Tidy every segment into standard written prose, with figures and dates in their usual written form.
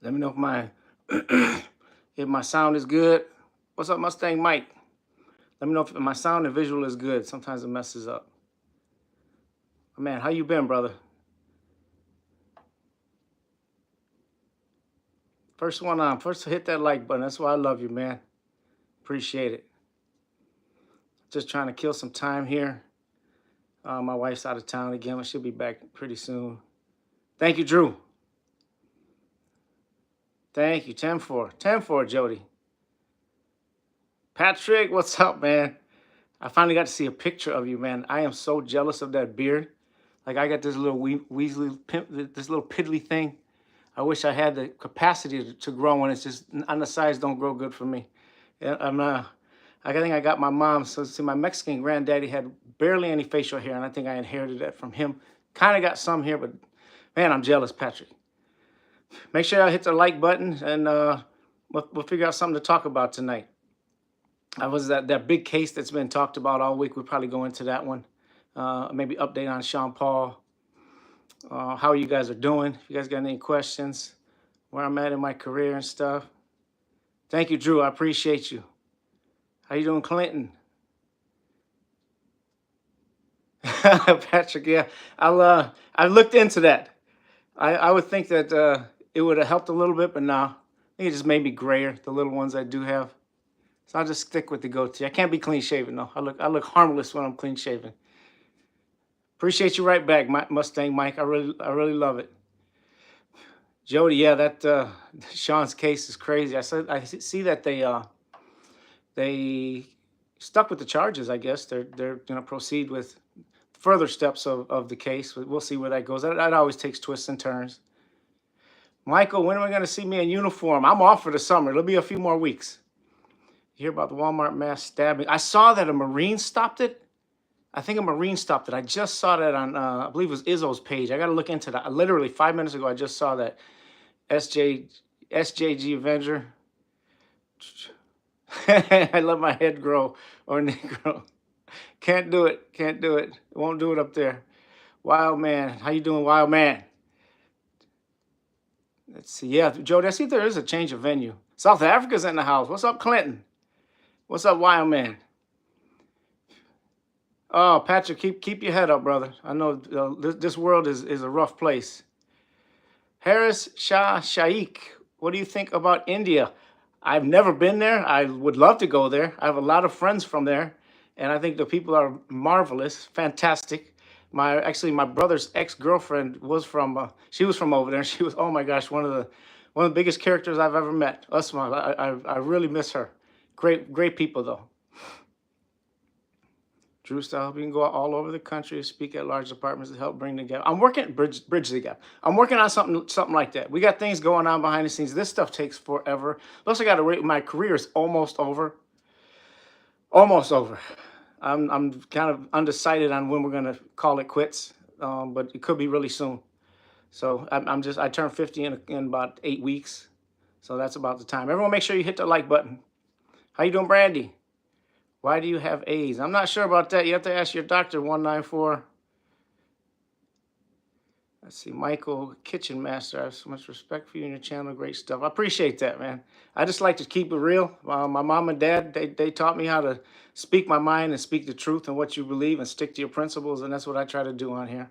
Let me know if my sound is good. What's up, Mustang Mike? Let me know if my sound and visual is good. Sometimes it messes up. Man, how you been, brother? First one on. First hit that like button. That's why I love you, man. Appreciate it. Just trying to kill some time here. My wife's out of town again, but she'll be back pretty soon. Thank you, Drew. Thank you. 10-4. 10-4, Jody. Patrick, what's up, man? I finally got to see a picture of you, man. I am so jealous of that beard. Like, I got this little Weasley, this little piddly thing. I wish I had the capacity to grow one. It's just on the sides don't grow good for me. Yeah, I think I got my mom. So see, my Mexican granddaddy had barely any facial hair, and I think I inherited that from him. Kind of got some here, but man, I'm jealous, Patrick. Make sure y'all hit the like button, and we'll figure out something to talk about tonight. I was that big case that's been talked about all week. We'll probably go into that one. Maybe update on Sean Paul. How you guys are doing. If you guys got any questions, where I'm at in my career and stuff. Thank you, Drew. I appreciate you. How you doing, Clinton? Patrick, yeah. I looked into that. I would think that it would have helped a little bit, but no. I think it just made me grayer, the little ones I do have. So I'll just stick with the goatee. I can't be clean shaven though. I look harmless when I'm clean shaven. Appreciate you right back, Mustang Mike. I really love it. Jody, yeah, that Sean's case is crazy. I see that they stuck with the charges. I guess they're going to proceed with further steps of the case. We'll see where that goes. That always takes twists and turns. Michael, when are we going to see me in uniform? I'm off for the summer. It'll be a few more weeks. You hear about the Walmart mass stabbing? I saw that a Marine stopped it. I think a Marine stopped it. I just saw that on, I believe it was Izzo's page. I got to look into that. Literally 5 minutes ago, I just saw that. SJG Avenger. I let my head grow, or Negro. Can't do it. Can't do it. Won't do it up there. Wild Man. How you doing, Wild Man? Let's see. Yeah, Jody, I see there is a change of venue. South Africa's in the house. What's up, Clinton? What's up, Wild Man? Oh, Patrick, keep your head up, brother. I know this world is a rough place. Harris Shah Shaikh, what do you think about India? I've never been there. I would love to go there. I have a lot of friends from there, and I think the people are marvelous, fantastic. Actually, my brother's ex-girlfriend was from she was from over there. And she was, oh my gosh, one of the biggest characters I've ever met. I really miss her. Great people though. Drew style, we can go all over the country, speak at large departments to help bring the gap. I'm working bridge the gap. I'm working on something like that. We got things going on behind the scenes. This stuff takes forever. Plus, I got to wait. My career is almost over. Almost over. I'm kind of undecided on when we're gonna call it quits, but it could be really soon. So I turned 50 in about 8 weeks, so that's about the time. Everyone, make sure you hit the like button. How you doing, Brandy? Why do you have A's? I'm not sure about that. You have to ask your doctor. 194. Let's see. Michael, Kitchen Master. I have so much respect for you and your channel. Great stuff. I appreciate that, man. I just like to keep it real. My mom and dad, they taught me how to speak my mind and speak the truth and what you believe and stick to your principles, and that's what I try to do on here.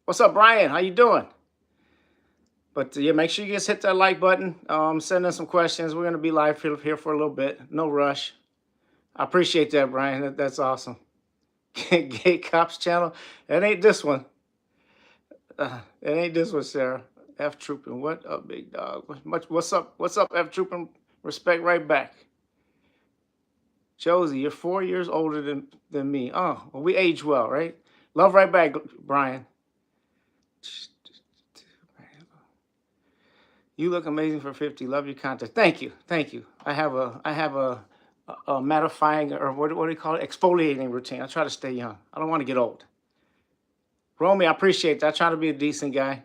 What's up, Brian? How you doing? But yeah, make sure you guys hit that like button. Send in some questions. We're going to be live here for a little bit. No rush. I appreciate that, Brian. That's awesome. Gay Cops channel. It ain't this one. It ain't this one, Sarah. F Trooping. What up, big dog? What's up? What's up, F Trooping? Respect right back. Josie, you're 4 years older than me. Oh, well, we age well, right? Love right back, Brian. You look amazing for 50. Love your content. Thank you. Thank you. I have a mattifying, or what do you call it? Exfoliating routine. I try to stay young. I don't want to get old. Romy, I appreciate that. I try to be a decent guy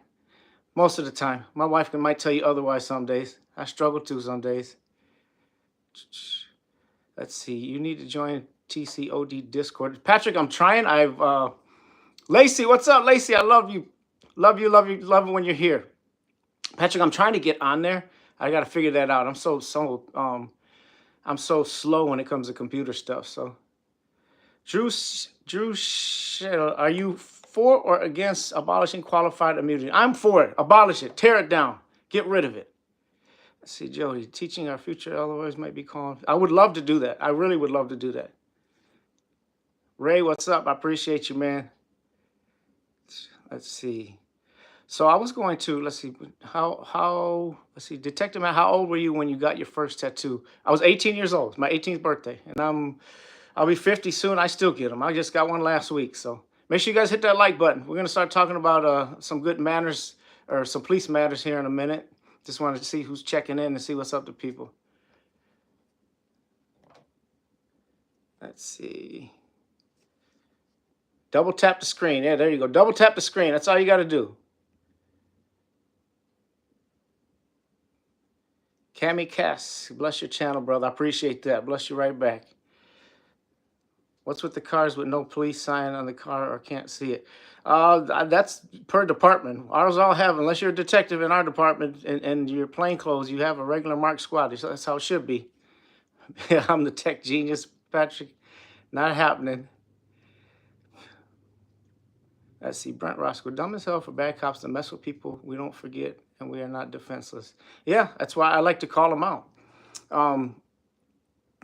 most of the time. My wife might tell you otherwise some days. I struggle too some days. Let's see. You need to join TCOD Discord. Patrick, I'm trying. Lacey, what's up, Lacey? I love you. Love you, love you, love it when you're here. Patrick, I'm trying to get on there. I got to figure that out. I'm so slow when it comes to computer stuff. So, Drew, are you for or against abolishing qualified immunity? I'm for it. Abolish it. Tear it down. Get rid of it. Let's see, Joey, teaching our future otherwise might be calling. I would love to do that. I really would love to do that. Ray, what's up? I appreciate you, man. Let's see. So I was going to, let's see, let's see, Detective Matt, how old were you when you got your first tattoo? I was 18 years old. It's my 18th birthday, and I'll be 50 soon. I still get them. I just got one last week. So make sure you guys hit that like button. We're going to start talking about some good manners or some police matters here in a minute. Just wanted to see who's checking in and see what's up to people. Let's see. Double tap the screen. Yeah, there you go. Double tap the screen. That's all you got to do. Cammy Cass, bless your channel, brother. I appreciate that. Bless you right back. What's with the cars with no police sign on the car or can't see it? That's per department. Ours all have, unless you're a detective in our department and you're plainclothes, you have a regular marked squad. That's how it should be. Yeah, I'm the tech genius, Patrick. Not happening. Let's see, Brent Roscoe, dumb as hell for bad cops to mess with people we don't forget, and we are not defenseless. Yeah, that's why I like to call them out.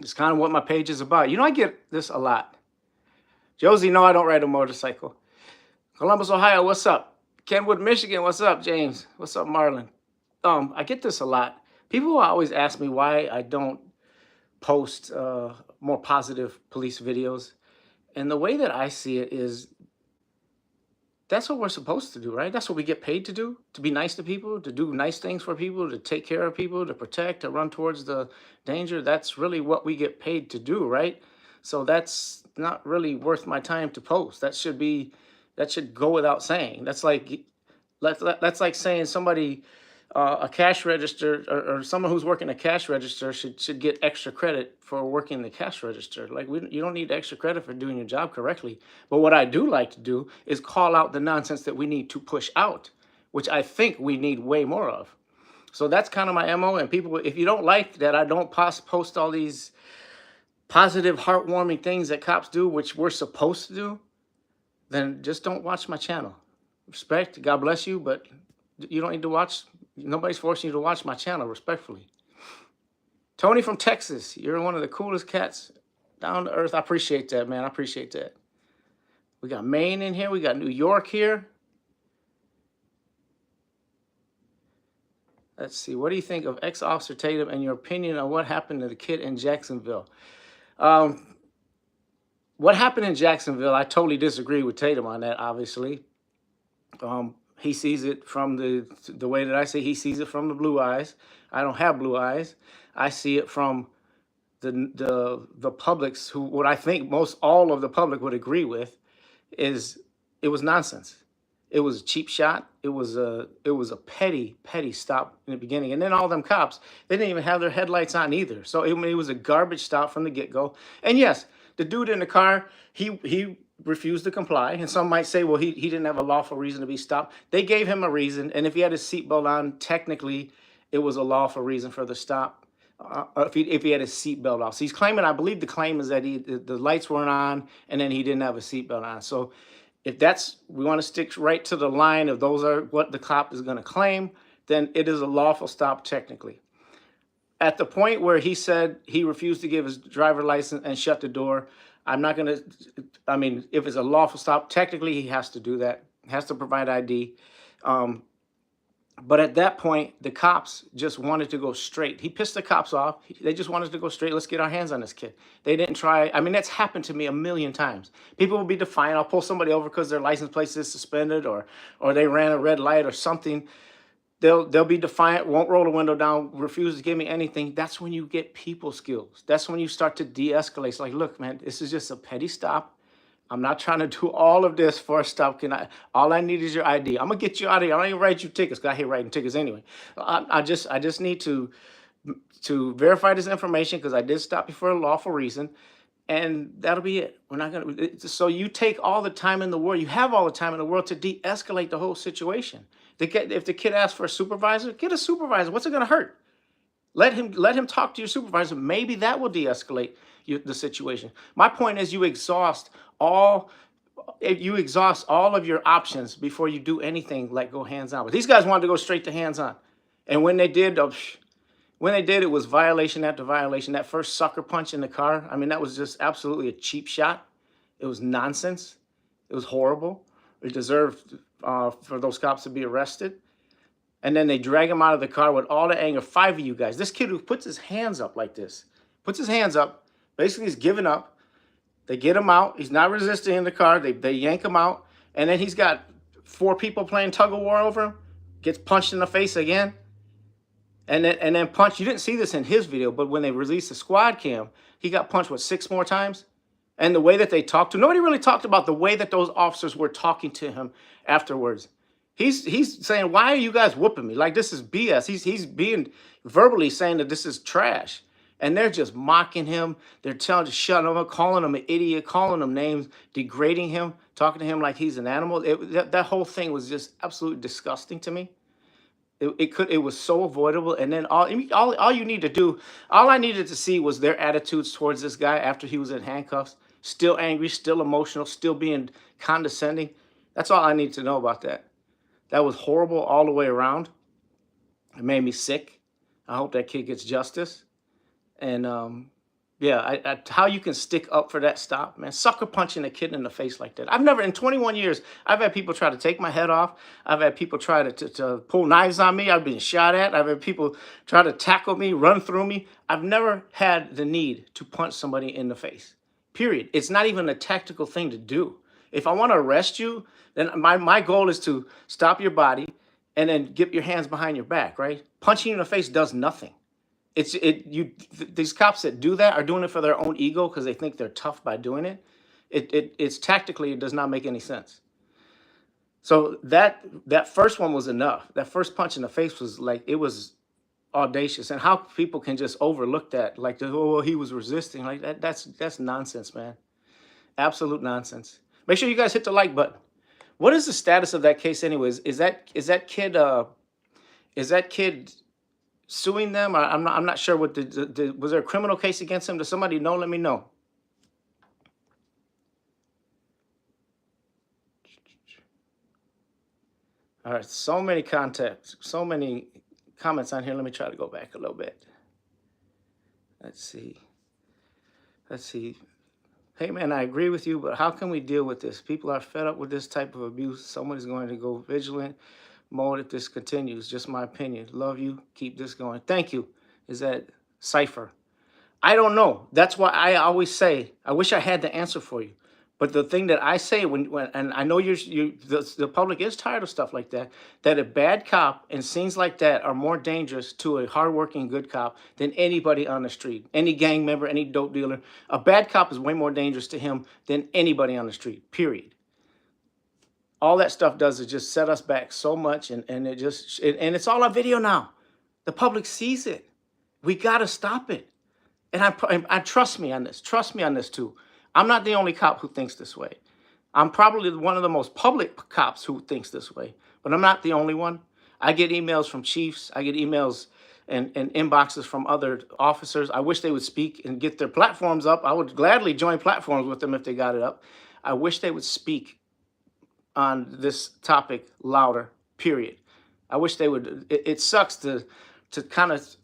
It's kind of what my page is about. You know, I get this a lot. Josie, no, I don't ride a motorcycle. Columbus, Ohio, what's up? Kenwood, Michigan, what's up, James? What's up, Marlon? I get this a lot. People always ask me why I don't post more positive police videos. And the way that I see it is, that's what we're supposed to do, right? That's what we get paid to do, to be nice to people, to do nice things for people, to take care of people, to protect, to run towards the danger. That's really what we get paid to do, right? So that's not really worth my time to post. That should go without saying. That's like saying somebody, a cash register or someone who's working a cash register should get extra credit for working the cash register. Like, you don't need extra credit for doing your job correctly. But what I do like to do is call out the nonsense that we need to push out, which I think we need way more of. So that's kind of my MO. And people, if you don't like that I don't post all these positive, heartwarming things that cops do, which we're supposed to do, then just don't watch my channel. Respect, God bless you, but you don't need to watch. Nobody's forcing you to watch my channel, respectfully. Tony from Texas, you're one of the coolest cats down to earth. I appreciate that, man. I appreciate that. We got Maine in here. We got New York here. Let's see. What do you think of ex-Officer Tatum and your opinion on what happened to the kid in Jacksonville? What happened in Jacksonville, I totally disagree with Tatum on that, obviously. He sees it from the way that I say he sees it from the blue eyes. I don't have blue eyes. I see it from the public's, who, what I think most all of the public would agree with, is it was nonsense. It was a cheap shot. It was a petty stop in the beginning. And then all them cops, they didn't even have their headlights on either. So it was a garbage stop from the get-go. And yes, the dude in the car, he refused to comply. And some might say, well, he didn't have a lawful reason to be stopped. They gave him a reason. And if he had his seatbelt on, technically, it was a lawful reason for the stop. If he had his seatbelt off. So he's claiming, I believe the claim is that the lights weren't on and then he didn't have a seatbelt on. So if we want to stick right to the line, if those are what the cop is going to claim, then it is a lawful stop technically. At the point where he said he refused to give his driver license and shut the door, I'm not going to, I mean, if it's a lawful stop, technically he has to do that. He has to provide ID. But at that point, the cops just wanted to go straight. He pissed the cops off. They just wanted to go straight. Let's get our hands on this kid. They didn't try. I mean, that's happened to me a million times. People will be defiant. I'll pull somebody over because their license plate is suspended or they ran a red light or something. They'll be defiant, won't roll the window down, refuse to give me anything. That's when you get people skills. That's when you start to de-escalate. It's like, look, man, this is just a petty stop. I'm not trying to do all of this for a stop. All I need is your ID. I'm gonna get you out of here. I don't even write you tickets, because I hate writing tickets anyway. I just need to verify this information because I did stop you for a lawful reason. and that'll be it. We're not going to. So you take all the time in the world. You have all the time in the world to de-escalate the whole situation. If the kid asks for a supervisor, get a supervisor. What's it going to hurt? Let him talk to your supervisor. Maybe that will de-escalate the situation. My point is, you exhaust all of your options before you do anything like go hands-on. But these guys wanted to go straight to hands-on, and when they did, it was violation after violation. That first sucker punch in the car, I mean, that was just absolutely a cheap shot. It was nonsense. It was horrible. It deserved for those cops to be arrested. And then they drag him out of the car with all the anger. 5 of you guys. This kid who puts his hands up like this, puts his hands up, basically he's giving up. They get him out. He's not resisting in the car. They yank him out. And then he's got 4 people playing tug of war over him. Gets punched in the face again. And then punched. You didn't see this in his video, but when they released the squad cam, he got punched, 6 more times? And the way that they talked to him, nobody really talked about the way that those officers were talking to him afterwards. He's saying, why are you guys whooping me? Like, this is BS. He's being verbally saying that this is trash. And they're just mocking him. They're telling to shut him up, calling him an idiot, calling him names, degrading him, talking to him like he's an animal. That whole thing was just absolutely disgusting to me. It was so avoidable. And then all you need to do, all I needed to see was their attitudes towards this guy after he was in handcuffs. Still angry, still emotional, still being condescending. That's all I need to know about that. That was horrible all the way around. It made me sick. I hope that kid gets justice. And yeah, how you can stick up for that stop, man. Sucker punching a kid in the face like that. I've never, in 21 years, I've had people try to take my head off. I've had people try to pull knives on me. I've been shot at. I've had people try to tackle me, run through me. I've never had the need to punch somebody in the face, period. It's not even a tactical thing to do. If I want to arrest you, then my goal is to stop your body and then get your hands behind your back, right? Punching you in the face does nothing. These cops that do that are doing it for their own ego because they think they're tough by doing it. It's tactically, it does not make any sense. So that first one was enough. That first punch in the face was like, it was audacious. And how people can just overlook that, like, oh, he was resisting, like that. That's nonsense, man. Absolute nonsense. Make sure you guys hit the like button. What is the status of that case, anyways? Is that kid suing them? I'm not sure what was there a criminal case against him? Does somebody know? Let me know. All right, so many contacts, so many comments on here. Let me try to go back a little bit. Let's see. Hey, man, I agree with you, but how can we deal with this? People are fed up with this type of abuse. Someone is going to go vigilant mode if this continues. Just my opinion. Love you. Keep this going. Thank you. Is that Cypher? I don't know. That's why I always say, I wish I had the answer for you. But the thing that I say and I know the public is tired of stuff like that a bad cop and scenes like that are more dangerous to a hardworking good cop than anybody on the street, any gang member, any dope dealer. A bad cop is way more dangerous to him than anybody on the street, period. All that stuff does is just set us back so much, and it's all on video now. The public sees it. We got to stop it. And I trust me on this. Trust me on this too. I'm not the only cop who thinks this way. I'm probably one of the most public cops who thinks this way, but I'm not the only one. I get emails from chiefs. I get emails and inboxes from other officers. I wish they would speak and get their platforms up. I would gladly join platforms with them if they got it up. I wish they would speak on this topic louder, period. I wish they would. It sucks to kind of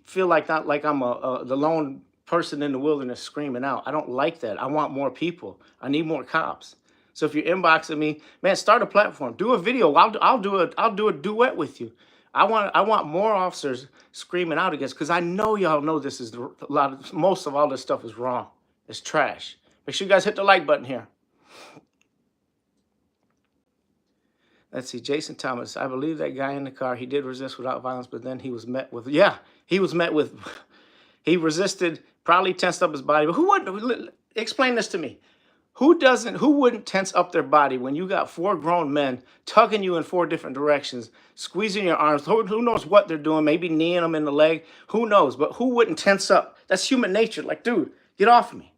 feel like not like I'm the lone person in the wilderness screaming out. I don't like that. I want more people. I need more cops. So if you're inboxing me, man, start a platform, do a video. I'll do a duet with you. I want more officers screaming out against, because I know y'all know this is most of all this stuff is wrong. It's trash. Make sure you guys hit the like button here. Let's see, Jason Thomas. I believe that guy in the car, he did resist without violence, but then he was met with, he resisted, probably tensed up his body. But who wouldn't, explain this to me. Who wouldn't tense up their body when you got 4 grown men tugging you in 4 different directions, squeezing your arms? Who knows what they're doing? Maybe kneeing them in the leg. Who knows? But who wouldn't tense up? That's human nature. Like, dude, get off me.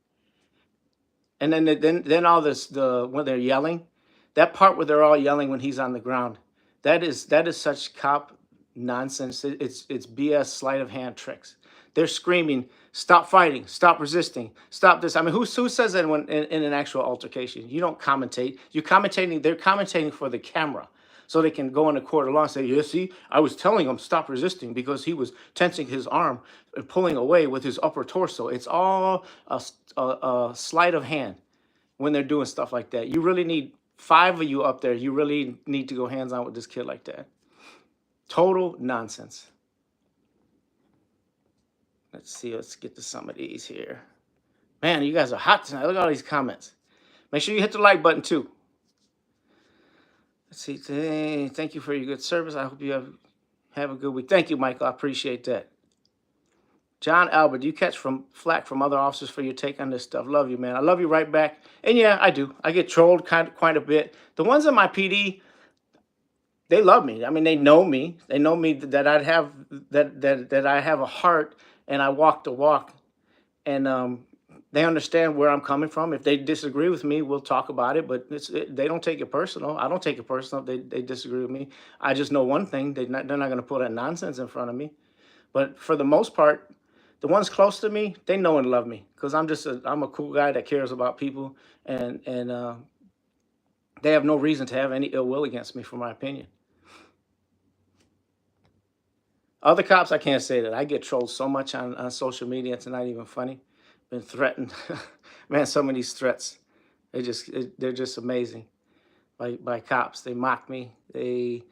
And then all this, when they're yelling, that part where they're all yelling when he's on the ground, that is such cop nonsense. It's BS sleight of hand tricks. They're screaming, "Stop fighting! Stop resisting! Stop this!" I mean, who says that when in an actual altercation? You don't commentate. You're commentating. They're commentating for the camera, so they can go into court of law and say, "Yeah, see, I was telling him stop resisting because he was tensing his arm and pulling away with his upper torso." It's all a sleight of hand when they're doing stuff like that. You really need 5 of you up there. You really need to go hands on with this kid like that. Total nonsense. Let's see. Let's get to some of these here. Man, you guys are hot tonight. Look at all these comments. Make sure you hit the like button too. Let's see. Thank you for your good service. I hope you have a good week. Thank you, Michael. I appreciate that. John Albert, do you catch flack from other officers for your take on this stuff? Love you, man. I love you right back. And yeah, I do. I get trolled quite a bit. The ones in my PD, they love me. I mean, they know me. They know me that I have a heart and I walk the walk. And they understand where I'm coming from. If they disagree with me, we'll talk about it. But they don't take it personal. I don't take it personal if they disagree with me. I just know one thing: they're not going to put that nonsense in front of me. But for the most part, the ones close to me, they know and love me because I'm a cool guy that cares about people, and they have no reason to have any ill will against me for my opinion. Other cops, I can't say that. I get trolled so much on social media, it's not even funny. Been threatened. Man, some of these threats, they're just amazing by cops. They mock me. They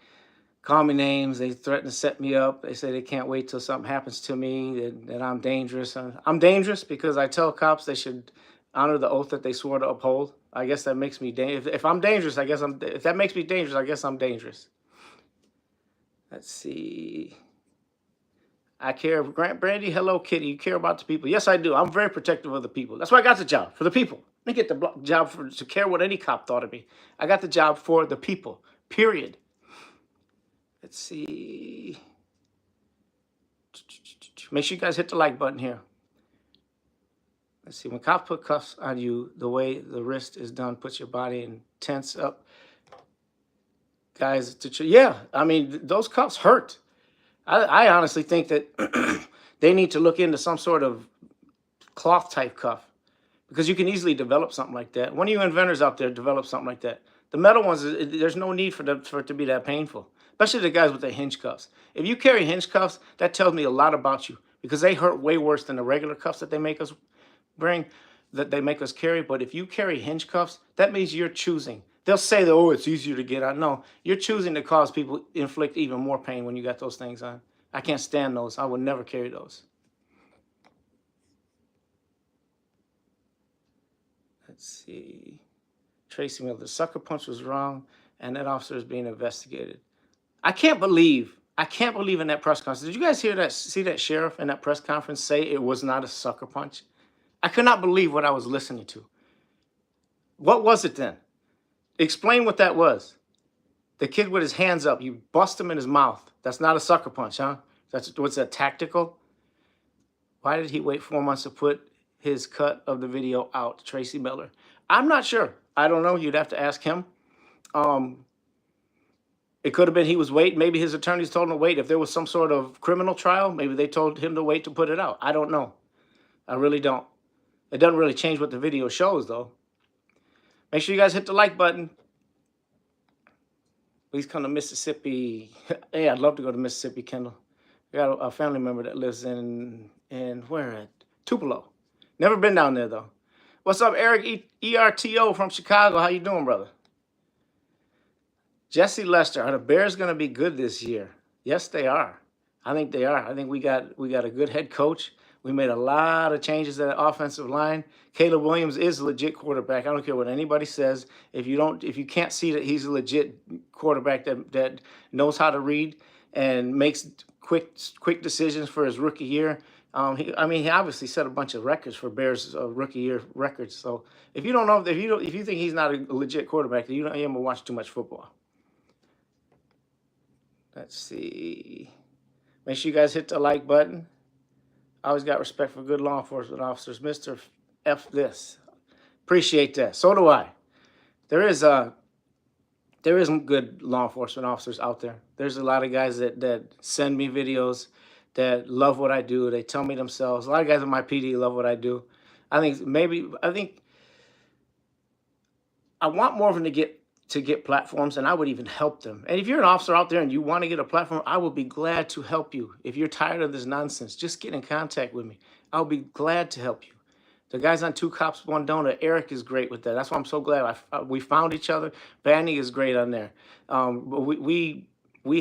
call me names. They threaten to set me up. They say they can't wait till something happens to me, that I'm dangerous. I'm dangerous because I tell cops they should honor the oath that they swore to uphold. I guess that makes me dangerous. If I'm dangerous, if that makes me dangerous, I guess I'm dangerous. Let's see. I care. Grant Brandy, hello, Kitty. You care about the people. Yes, I do. I'm very protective of the people. That's why I got the job, for the people. I didn't get the job to care what any cop thought of me. I got the job for the people, period. Let's see. Make sure you guys hit the like button here. Let's see. When cops put cuffs on you, the way the wrist is done puts your body in tense up. Guys, yeah, I mean, those cuffs hurt. I honestly think that they need to look into some sort of cloth type cuff because you can easily develop something like that. One of you inventors out there develop something like that. The metal ones, there's no need for it to be that painful, especially the guys with the hinge cuffs. If you carry hinge cuffs, that tells me a lot about you because they hurt way worse than the regular cuffs that they make us carry. But if you carry hinge cuffs, that means you're choosing. They'll say that, oh, it's easier to get out. No, you're choosing to cause people, inflict even more pain when you got those things on. I can't stand those. I would never carry those. Let's see. Tracy Miller, the sucker punch was wrong, and that officer is being investigated. I can't believe in that press conference. Did you guys see that sheriff in that press conference say it was not a sucker punch? I could not believe what I was listening to. What was it then? Explain what that was. The kid with his hands up, you bust him in his mouth. That's not a sucker punch, huh? What's that, tactical? Why did he wait 4 months to put his cut of the video out, Tracy Miller? I'm not sure. I don't know. You'd have to ask him. It could have been he was waiting. Maybe his attorneys told him to wait. If there was some sort of criminal trial, maybe they told him to wait to put it out. I don't know. I really don't. It doesn't really change what the video shows, though. Make sure you guys hit the like button. Please come to Mississippi. Hey, I'd love to go to Mississippi, Kendall. I got a family member that lives in where at? Tupelo. Never been down there, though. What's up, Eric ERTO from Chicago? How you doing, brother? Jesse Lester, are the Bears going to be good this year? Yes, they are. I think they are. I think we got a good head coach. We made a lot of changes at the offensive line. Caleb Williams is a legit quarterback. I don't care what anybody says. If you can't see that he's a legit quarterback that knows how to read and makes quick decisions for his rookie year. He obviously set a bunch of records for Bears rookie year records. So if you think he's not a legit quarterback, then you haven't watched too much football. Let's see. Make sure you guys hit the like button. I always got respect for good law enforcement officers. Mr. F this. Appreciate that. So do I. There is some good law enforcement officers out there. There's a lot of guys that send me videos that love what I do. They tell me themselves. A lot of guys in my PD love what I do. I think I want more of them to get platforms, and I would even help them. And if you're an officer out there and you want to get a platform, I will be glad to help you. If you're tired of this nonsense, just get in contact with me. I'll be glad to help you. The guys on Two Cops, One Donut, Eric is great with that. That's why I'm so glad we found each other. Vanny is great on there. But we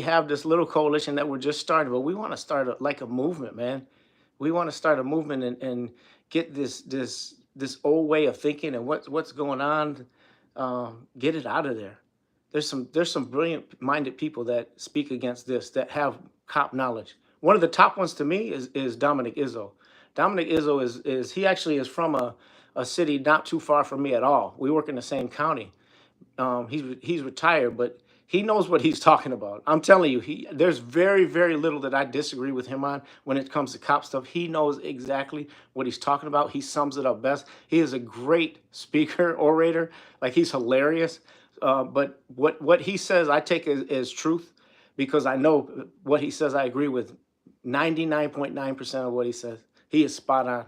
have this little coalition that we're just starting, but we want to start like a movement, man. We want to start a movement and get this old way of thinking and what's going on. Get it out of there. There's some brilliant-minded people that speak against this, that have cop knowledge. One of the top ones to me is Dominic Izzo. Dominic Izzo he actually is from a city not too far from me at all. We work in the same county. He's retired, but he knows what he's talking about. I'm telling you, there's very, very little that I disagree with him on when it comes to cop stuff. He knows exactly what he's talking about. He sums it up best. He is a great speaker, orator. Like, he's hilarious. But what he says, I take as truth, because I know what he says I agree with 99.9% of what he says. He is spot on.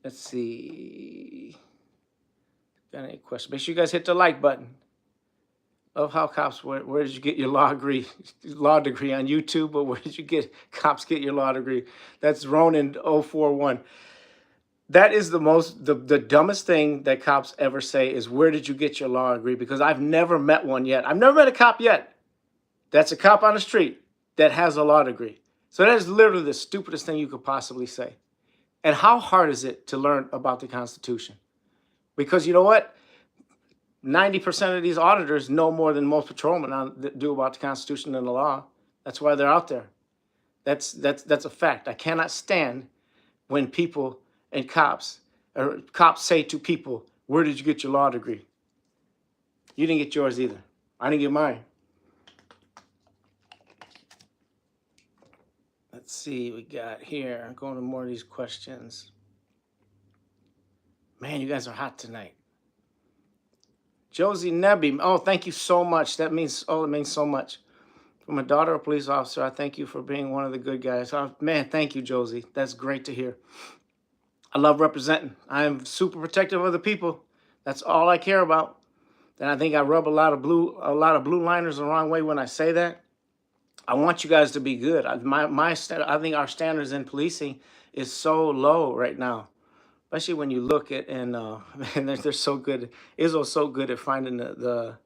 Let's see. Got any questions? Make sure you guys hit the like button. Of how cops, where did you get your law degree on YouTube, or where did you get cops get your law degree? That's Ronan 041. That is the dumbest thing that cops ever say is, where did you get your law degree? Because I've never met one yet. I've never met a cop yet that's a cop on the street that has a law degree. So that is literally the stupidest thing you could possibly say. And how hard is it to learn about the Constitution? Because you know what? 90% of these auditors know more than most patrolmen do about the Constitution and the law. That's why they're out there. That's a fact. I cannot stand when people and cops say to people, where did you get your law degree? You didn't get yours either. I didn't get mine. Let's see what we got here. I'm going to more of these questions. Man, you guys are hot tonight. Josie Nebby. Oh, thank you so much. It means so much. From a daughter of a police officer, I thank you for being one of the good guys. Man, thank you, Josie. That's great to hear. I love representing. I am super protective of the people. That's all I care about. And I think I rub a lot of blue liners the wrong way when I say that. I want you guys to be good. I think our standards in policing is so low right now, especially when you look at and they're so good. Izzo's so good at finding the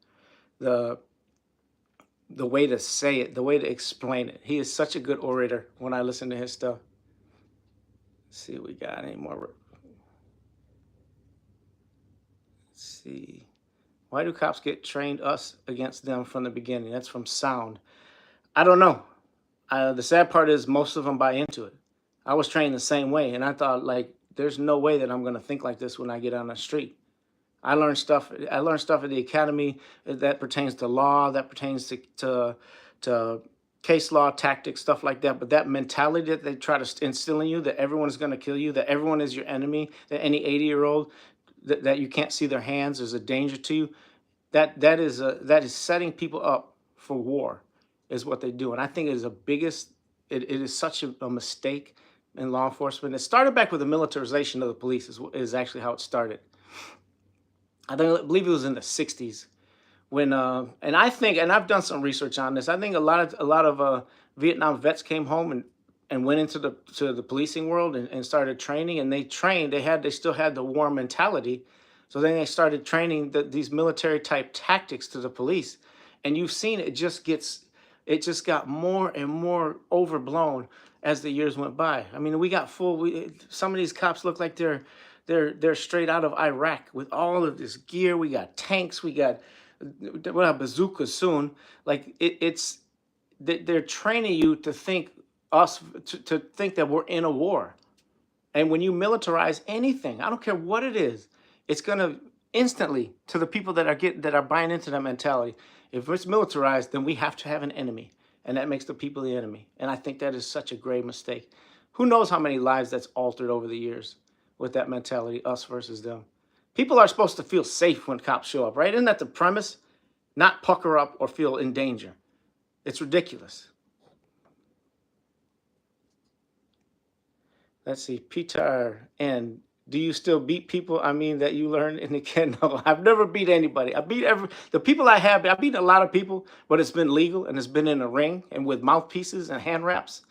way to say it, the way to explain it. He is such a good orator when I listen to his stuff. Let's see if we got any more. Let's see. Why do cops get trained us against them from the beginning? That's from Sound. I don't know. The sad part is most of them buy into it. I was trained the same way, and I thought, like, there's no way that I'm going to think like this when I get on the street. I learned stuff at the academy that pertains to law, that pertains to case law, tactics, stuff like that. But that mentality that they try to instill in you, that everyone is going to kill you, that everyone is your enemy, that any 80-year-old that you can't see their hands is a danger to you, that is setting people up for war, is what they do. And I think it is such a mistake in law enforcement. It started back with the militarization of the police is actually how it started. I believe it was in the 60s when, and I've done some research on this. I think a lot of Vietnam vets came home and went into the policing world and started training, and they still had the war mentality. So then they started training these military type tactics to the police. And you've seen it just got more and more overblown as the years went by. I mean, we got some of these cops look like they're straight out of Iraq with all of this gear. We got tanks, we'll have bazookas soon. Like they're training you to think to think that we're in a war. And when you militarize anything, I don't care what it is, it's gonna instantly, to the people that are buying into that mentality, if it's militarized, then we have to have an enemy. And that makes the people the enemy. And I think that is such a grave mistake. Who knows how many lives that's altered over the years? with that mentality, us versus them. People are supposed to feel safe when cops show up, right? Isn't that the premise? Not pucker up or feel in danger. It's ridiculous. Let's see, Peter, and do you still beat people? I mean, that you learn in the kid? No, I've never beat anybody. I beat the people I have. I beat a lot of people, but it's been legal and it's been in a ring and with mouthpieces and hand wraps.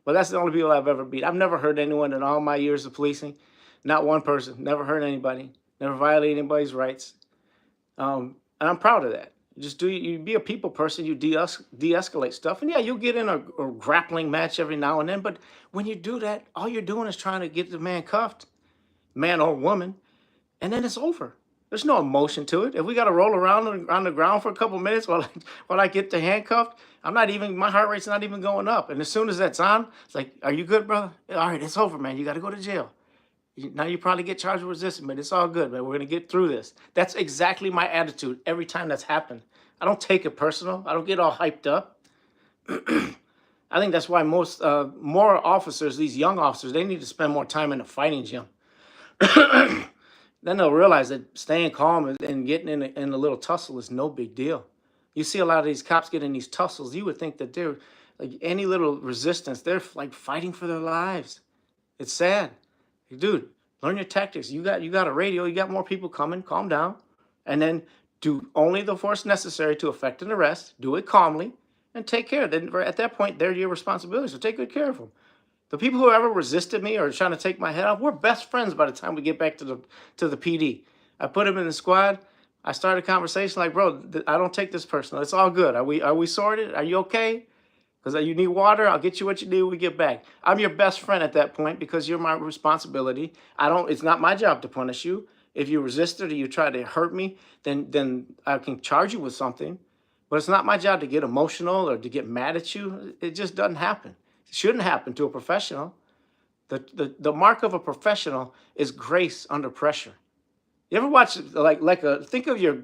But that's the only people I've ever beat. I've never hurt anyone in all my years of policing. Not one person. Never hurt anybody. Never violated anybody's rights. And I'm proud of that. Just you be a people person, you de-escalate stuff. And yeah, you'll get in a grappling match every now and then. But when you do that, all you're doing is trying to get the man cuffed, man or woman, and then it's over. There's no emotion to it. If we got to roll around on the ground for a couple minutes while I get the handcuffed, my heart rate's not even going up. And as soon as that's on, it's like, are you good, brother? All right, it's over, man. You got to go to jail. Now you probably get charged with resistance, but it's all good, man. We're going to get through this. That's exactly my attitude every time that's happened. I don't take it personal. I don't get all hyped up. I think that's why more officers, these young officers, they need to spend more time in the fighting gym. Then they'll realize that staying calm and getting in a little tussle is no big deal. You see a lot of these cops get in these tussles. You would think that they're like any little resistance, they're like fighting for their lives. It's sad. Dude, learn your tactics. You got a radio. You got more people coming. Calm down. And then do only the force necessary to effect an arrest. Do it calmly and take care. Then at that point, they're your responsibility. So take good care of them. The people who ever resisted me or trying to take my head off, we're best friends by the time we get back to the PD. I put them in the squad. I started a conversation like, bro, I don't take this personal. It's all good. Are we sorted? Are you okay? Because you need water, I'll get you what you need when we get back. I'm your best friend at that point because you're my responsibility. It's not my job to punish you. If you resisted or you try to hurt me, then I can charge you with something. But it's not my job to get emotional or to get mad at you. It just doesn't happen. It shouldn't happen to a professional. The mark of a professional is grace under pressure. You ever watch think of your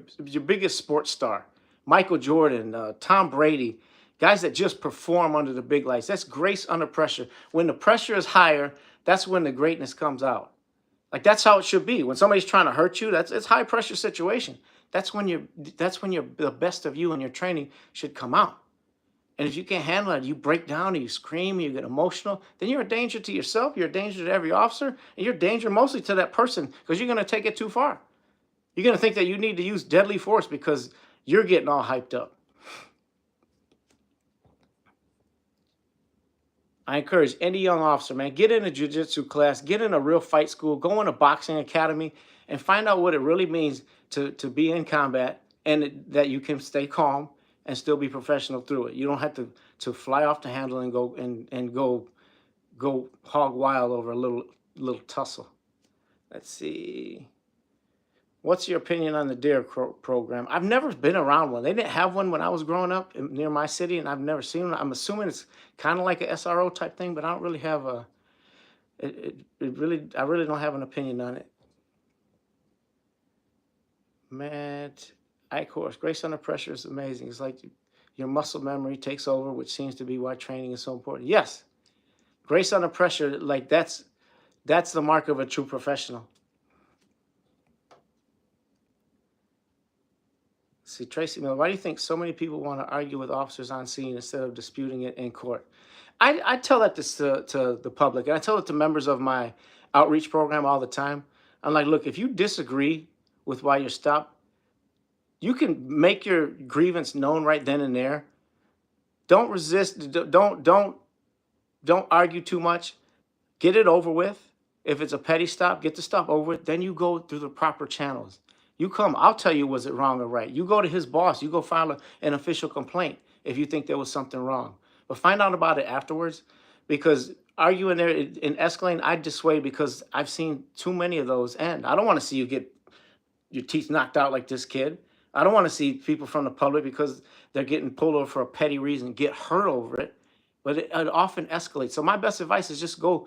biggest sports star, Michael Jordan, Tom Brady, guys that just perform under the big lights. That's grace under pressure. When the pressure is higher, that's when the greatness comes out. Like that's how it should be. When somebody's trying to hurt you, it's high pressure situation. That's when the best of you and your training should come out. And if you can't handle it, you break down and you scream, and you get emotional, then you're a danger to yourself, you're a danger to every officer, and you're a danger mostly to that person because you're going to take it too far. You're going to think that you need to use deadly force because you're getting all hyped up. I encourage any young officer, man, get in a jiu-jitsu class, get in a real fight school, go in a boxing academy, and find out what it really means to be in combat and that you can stay calm and still be professional through it. You don't have to fly off the handle and go hog wild over a little tussle. Let's see. What's your opinion on the DARE program? I've never been around one. They didn't have one when I was growing up near my city, and I've never seen one. I'm assuming it's kind of like a SRO type thing, but I don't really have I really don't have an opinion on it. Matt, of course, grace under pressure is amazing. It's like your muscle memory takes over, which seems to be why training is so important. Yes, grace under pressure, like that's the mark of a true professional. See, Tracy Miller, why do you think so many people want to argue with officers on scene instead of disputing it in court? I tell that to the public, and I tell it to members of my outreach program all the time. I'm like, look, if you disagree with why you're stopped, you can make your grievance known right then and there. Don't resist. Don't argue too much. Get it over with. If it's a petty stop, get the stop over with. Then you go through the proper channels. You come, I'll tell you, was it wrong or right? You go to his boss. You go file an official complaint if you think there was something wrong. But find out about it afterwards, because arguing there and escalating, I dissuade because I've seen too many of those end. I don't want to see you get your teeth knocked out like this kid. I don't want to see people from the public, because they're getting pulled over for a petty reason, get hurt over it. But it often escalates. So my best advice is just go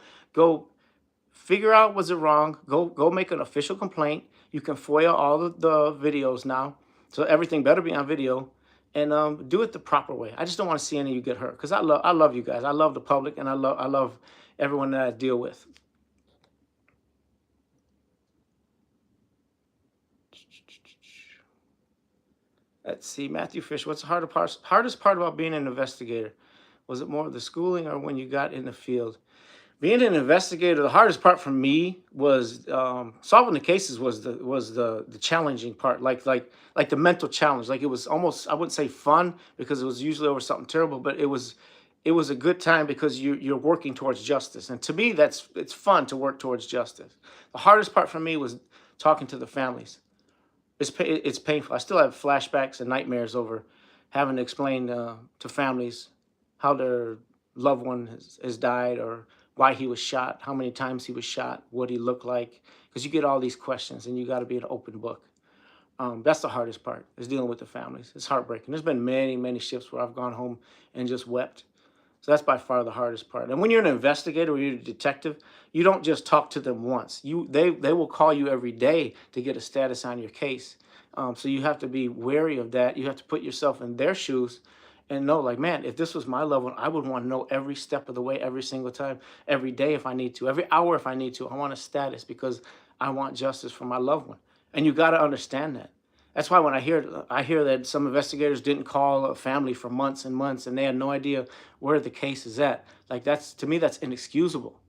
figure out, was it wrong? Go make an official complaint. You can FOIA all the videos now, so everything better be on video, and do it the proper way. I just don't want to see any of you get hurt, because I love you guys. I love the public, and I love everyone that I deal with. Let's see, Matthew Fish. What's the hardest part about being an investigator? Was it more of the schooling or when you got in the field? Being an investigator, the hardest part for me was solving the cases. Was the challenging part, like the mental challenge. Like it was almost, I wouldn't say fun because it was usually over something terrible, but it was a good time because you're working towards justice. And to me, it's fun to work towards justice. The hardest part for me was talking to the families. It's painful. I still have flashbacks and nightmares over having to explain to families how their loved one has died, or why he was shot, how many times he was shot, what he looked like, because you get all these questions and you got to be an open book. That's the hardest part, is dealing with the families. It's heartbreaking. There's been many, many shifts where I've gone home and just wept. So that's by far the hardest part. And when you're an investigator or you're a detective, you don't just talk to them once. They will call you every day to get a status on your case. So you have to be wary of that. You have to put yourself in their shoes and know, like, man, if this was my loved one, I would want to know every step of the way, every single time, every day if I need to, every hour if I need to. I want a status because I want justice for my loved one. And you got to understand that. That's why when I hear that some investigators didn't call a family for months and months and they had no idea where the case is at. Like, that's, to me, that's inexcusable.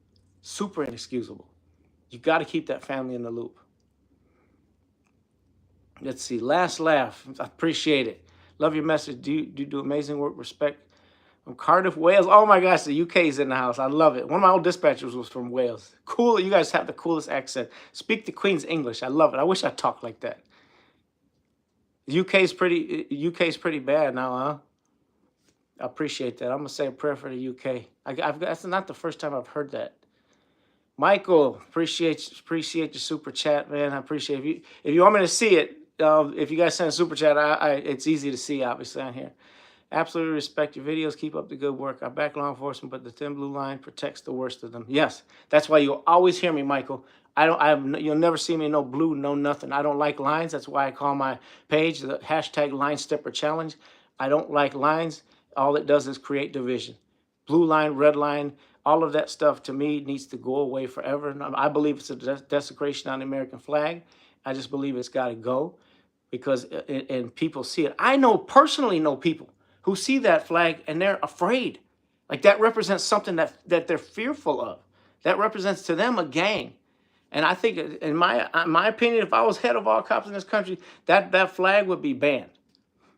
Super inexcusable. You got to keep that family in the loop. Let's see. Last laugh. I appreciate it. Love your message. Do you do amazing work? Respect. From Cardiff, Wales. Oh my gosh, the UK is in the house. I love it. One of my old dispatchers was from Wales. Cool. You guys have the coolest accent. Speak the Queen's English. I love it. I wish I talked like that. UK's pretty bad now, huh? I appreciate that. I'm gonna say a prayer for the UK. That's not the first time I've heard that. Michael, appreciate your super chat, man. I appreciate if you want me to see it. If you guys send a super chat, it's easy to see, obviously, on here. Absolutely respect your videos. Keep up the good work. I back law enforcement, but the thin blue line protects the worst of them. Yes, that's why you'll always hear me, Michael. You'll never see me no blue, no nothing. I don't like lines. That's why I call my page the hashtag Line Stepper Challenge. I don't like lines. All it does is create division. Blue line, red line, all of that stuff to me needs to go away forever. And I believe it's a desecration on the American flag. I just believe it's got to go because and people see it. I personally know people who see that flag and they're afraid. Like, that represents something that they're fearful of. That represents to them a gang. And I think, in my opinion, if I was head of all cops in this country, that flag would be banned.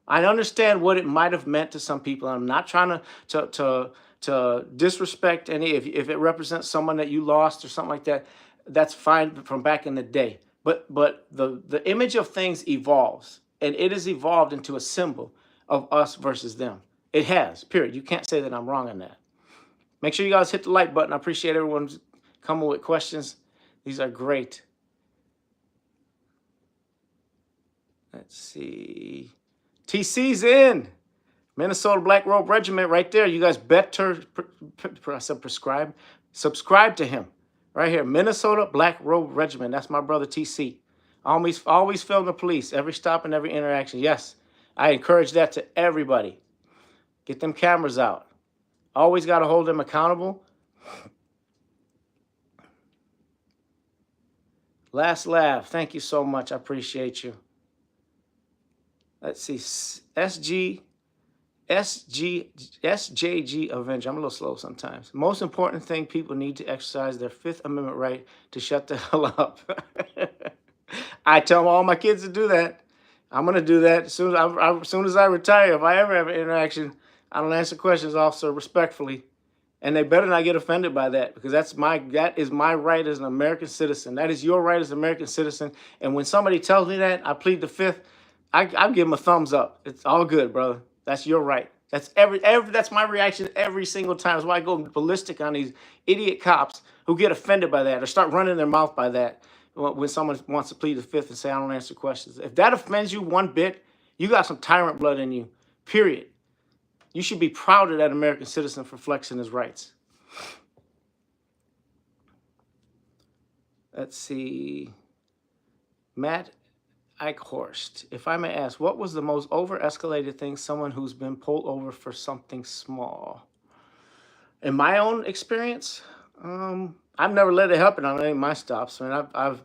I understand what it might have meant to some people. I'm not trying to disrespect any. If it represents someone that you lost or something like that, that's fine from back in the day. But the image of things evolves, and it has evolved into a symbol of us versus them. It has, period. You can't say that I'm wrong on that. Make sure you guys hit the like button. I appreciate everyone's coming with questions. These are great. Let's see. TC's in. Minnesota Black Robe Regiment right there. You guys better subscribe to him. Right here. Minnesota Black Robe Regiment. That's my brother TC. Always film the police. Every stop and every interaction. Yes. I encourage that to everybody. Get them cameras out. Always got to hold them accountable. Last laugh. Thank you so much. I appreciate you. Let's see. SJG Avenger. I'm a little slow sometimes. Most important thing, people need to exercise their Fifth Amendment right to shut the hell up. I tell all my kids to do that. I'm going to do that as soon as I retire. If I ever have an interaction, I don't answer questions, officer, respectfully. And they better not get offended by that, because that is my right as an American citizen. That is your right as an American citizen. And when somebody tells me that, I plead the Fifth, I give them a thumbs up. It's all good, brother. That's your right. That's that's my reaction every single time. That's why I go ballistic on these idiot cops who get offended by that or start running their mouth by that when someone wants to plead the Fifth and say, I don't answer questions. If that offends you one bit, you got some tyrant blood in you, period. You should be proud of that American citizen for flexing his rights. Let's see. Matt Eichhorst, if I may ask, what was the most over-escalated thing someone who's been pulled over for something small? In my own experience, I've never let it happen on any of my stops. I mean,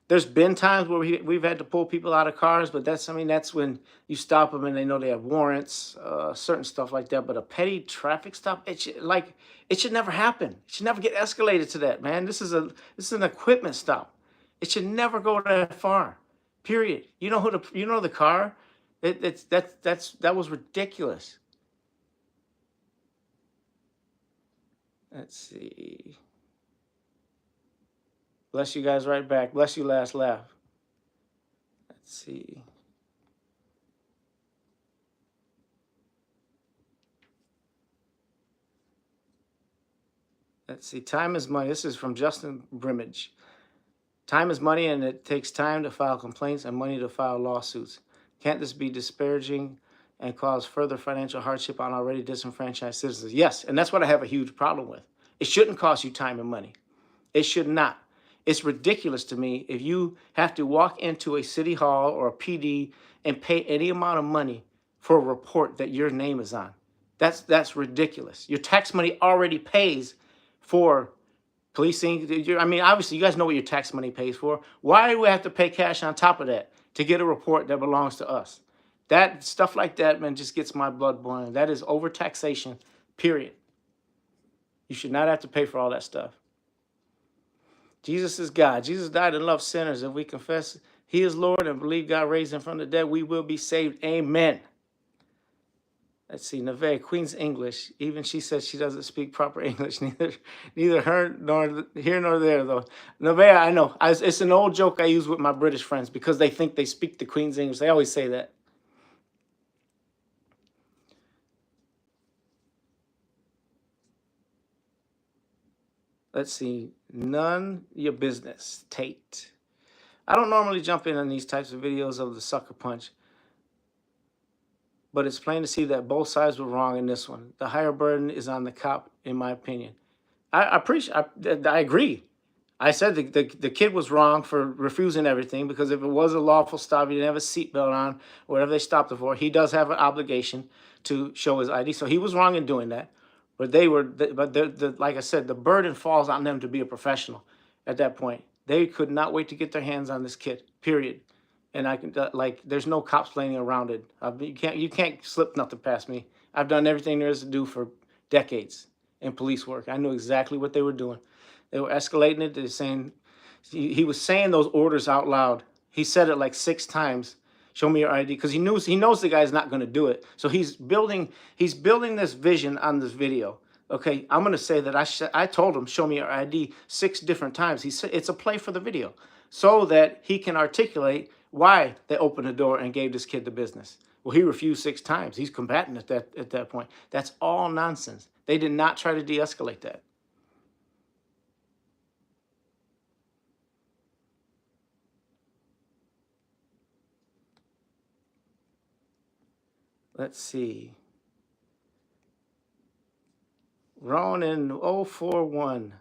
There's been times where we've had to pull people out of cars, but that's, I mean, that's when you stop them and they know they have warrants, certain stuff like that. But a petty traffic stop, it should never happen. It should never get escalated to that, man. This is an equipment stop. It should never go that far. Period. You know the car. That was ridiculous. Let's see. Bless you guys right back. Bless you, last laugh. Let's see. Let's see. Time is money. This is from Justin Brimage. Time is money, and it takes time to file complaints and money to file lawsuits. Can't this be disparaging and cause further financial hardship on already disenfranchised citizens? Yes, and that's what I have a huge problem with. It shouldn't cost you time and money. It should not. It's ridiculous to me if you have to walk into a city hall or a PD and pay any amount of money for a report that your name is on. That's ridiculous. Your tax money already pays for policing. I mean, obviously, you guys know what your tax money pays for. Why do we have to pay cash on top of that to get a report that belongs to us? That stuff like that, man, just gets my blood boiling. That is overtaxation, period. You should not have to pay for all that stuff. Jesus is God. Jesus died and loved sinners. If we confess he is Lord and believe God raised him from the dead, we will be saved. Amen. Let's see, Neve, Queen's English. Even she says she doesn't speak proper English. Neither her nor here nor there, though. Neve, I know. It's an old joke I use with my British friends because they think they speak the Queen's English. They always say that. Let's see. None your business, Tate. I don't normally jump in on these types of videos of the sucker punch, but it's plain to see that both sides were wrong in this one. The higher burden is on the cop, in my opinion. I agree. I said the kid was wrong for refusing everything, because if it was a lawful stop, he didn't have a seatbelt on, whatever they stopped him for, he does have an obligation to show his ID. So he was wrong in doing that. But like I said, the burden falls on them to be a professional at that point. They could not wait to get their hands on this kid, period. And I can, there's no cops playing around it. You can't slip nothing past me. I've done everything there is to do for decades in police work. I knew exactly what they were doing. They were escalating it. They're saying, he was saying those orders out loud. He said it like 6 times. Show me your ID, because he knows the guy's not going to do it. So he's building this vision on this video. Okay, I'm going to say that I told him, show me your ID 6 different times. He said it's a play for the video so that he can articulate why they opened the door and gave this kid the business. Well, he refused 6 times. He's combatant at that point. That's all nonsense. They did not try to de-escalate that. Let's see. Ronan 041.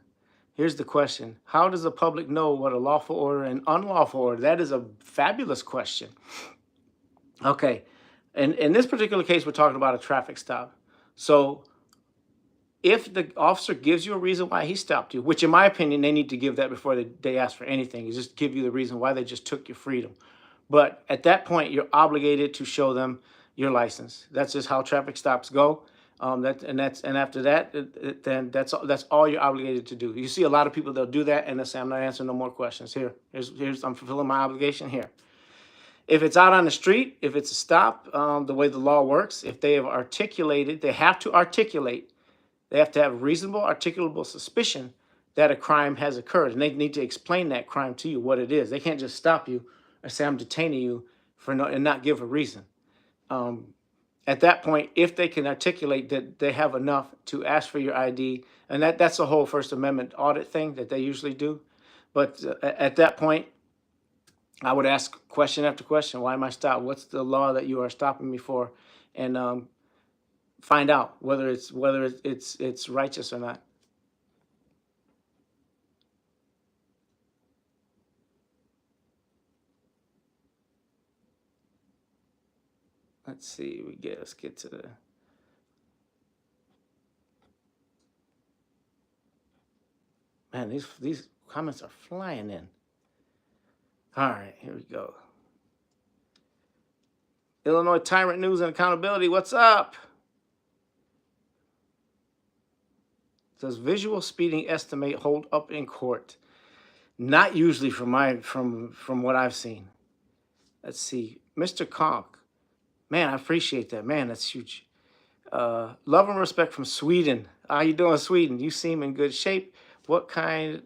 Here's the question. How does the public know what a lawful order and unlawful order? That is a fabulous question. Okay. And in this particular case, we're talking about a traffic stop. So if the officer gives you a reason why he stopped you, which in my opinion, they need to give that before they ask for anything, is just give you the reason why they just took your freedom. But at that point, you're obligated to show them your license. That's just how traffic stops go. And after that, then that's all you're obligated to do. You see a lot of people, they'll do that and they'll say, I'm not answering no more questions. Here's I'm fulfilling my obligation here. If it's out on the street, if it's a stop, the way the law works, if they have articulated, they have to articulate, they have to have reasonable, articulable suspicion that a crime has occurred. And they need to explain that crime to you, what it is. They can't just stop you or say, I'm detaining you and not give a reason. At that point, if they can articulate that they have enough to ask for your ID, and that's the whole First Amendment audit thing that they usually do. But at that point, I would ask question after question, why am I stopped? What's the law that you are stopping me for? And find out whether it's righteous or not. Let's see, let's get to the... Man, these comments are flying in. All right, here we go. Illinois Tyrant News and Accountability. What's up? It says visual speeding estimate hold up in court. Not usually from what I've seen. Let's see, Mr. Conk. Man, I appreciate that. Man, that's huge. Love and respect from Sweden. How you doing, Sweden? You seem in good shape. What kind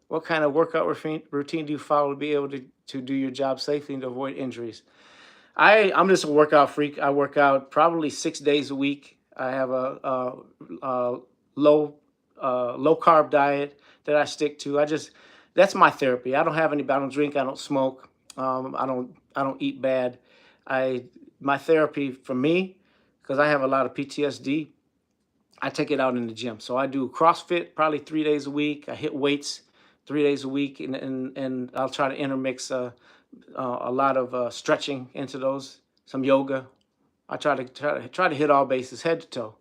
of workout routine do you follow to be able to do your job safely and to avoid injuries? I'm just a workout freak. I work out probably 6 days a week. I have a low carb diet that I stick to. That's my therapy. I don't drink. I don't smoke. I don't eat bad. My therapy for me, because I have a lot of PTSD, I take it out in the gym. So I do CrossFit probably 3 days a week. I hit weights 3 days a week, and I'll try to intermix a lot of stretching into those, some yoga. I try to hit all bases, head to toe.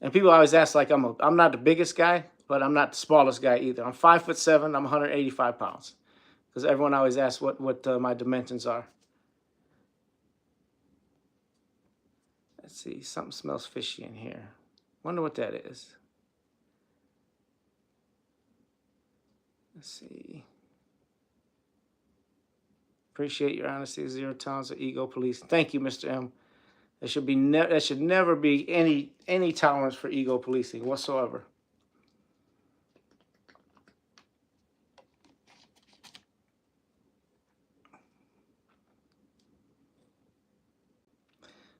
And people always ask, like, I'm not the biggest guy, but I'm not the smallest guy either. I'm 5'7". I'm 185 pounds, because everyone always asks what my dimensions are. Let's see, something smells fishy in here. Wonder what that is. Let's see. Appreciate your honesty. 0 tolerance of ego police. Thank you, Mr. M. There should never be any tolerance for ego policing whatsoever.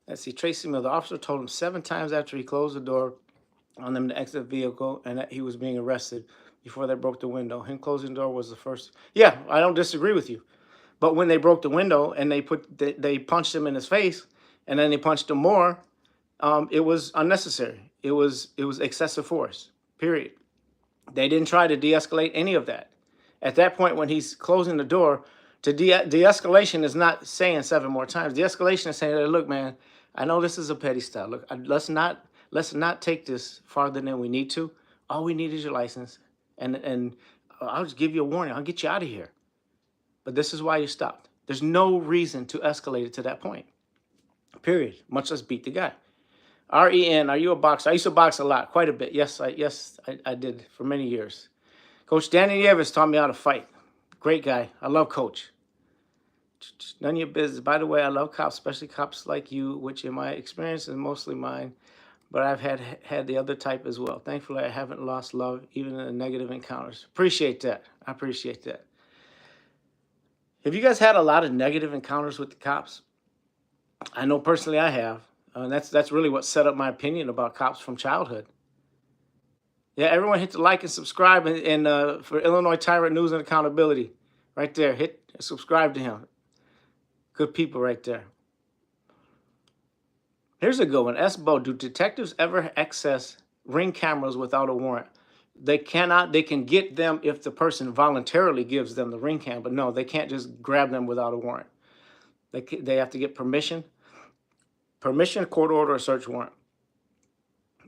Let's see. Tracy Miller. The officer told him 7 times after he closed the door on them to exit the vehicle and that he was being arrested before they broke the window. Him closing the door was the first. Yeah, I don't disagree with you. But when they broke the window and they punched him in his face, and then they punched him more, it was unnecessary. It was excessive force. Period. They didn't try to de-escalate any of that. At that point, when he's closing the door, de-escalation is not saying 7 more times. De-escalation is saying, look, man, I know this is a petty style. Look, let's not take this farther than we need to. All we need is your license, and I'll just give you a warning. I'll get you out of here. But this is why you stopped. There's no reason to escalate it to that point. Period. Much less beat the guy. REN, are you a boxer? I used to box a lot, quite a bit. Yes, I did for many years. Coach Danny Nieves taught me how to fight. Great guy. I love Coach. None of your business. By the way, I love cops, especially cops like you, which in my experience is mostly mine. But I've had the other type as well. Thankfully, I haven't lost love, even in the negative encounters. Appreciate that. I appreciate that. Have you guys had a lot of negative encounters with the cops? I know personally I have. That's really what set up my opinion about cops from childhood. Yeah, everyone hit the like and subscribe and for Illinois Tyrant News and Accountability. Right there. Hit subscribe to him. Good people right there. Here's a good one. SBO, do detectives ever access ring cameras without a warrant? They cannot. They can get them if the person voluntarily gives them the ring cam, but no, they can't just grab them without a warrant. They have to get permission, court order, or search warrant.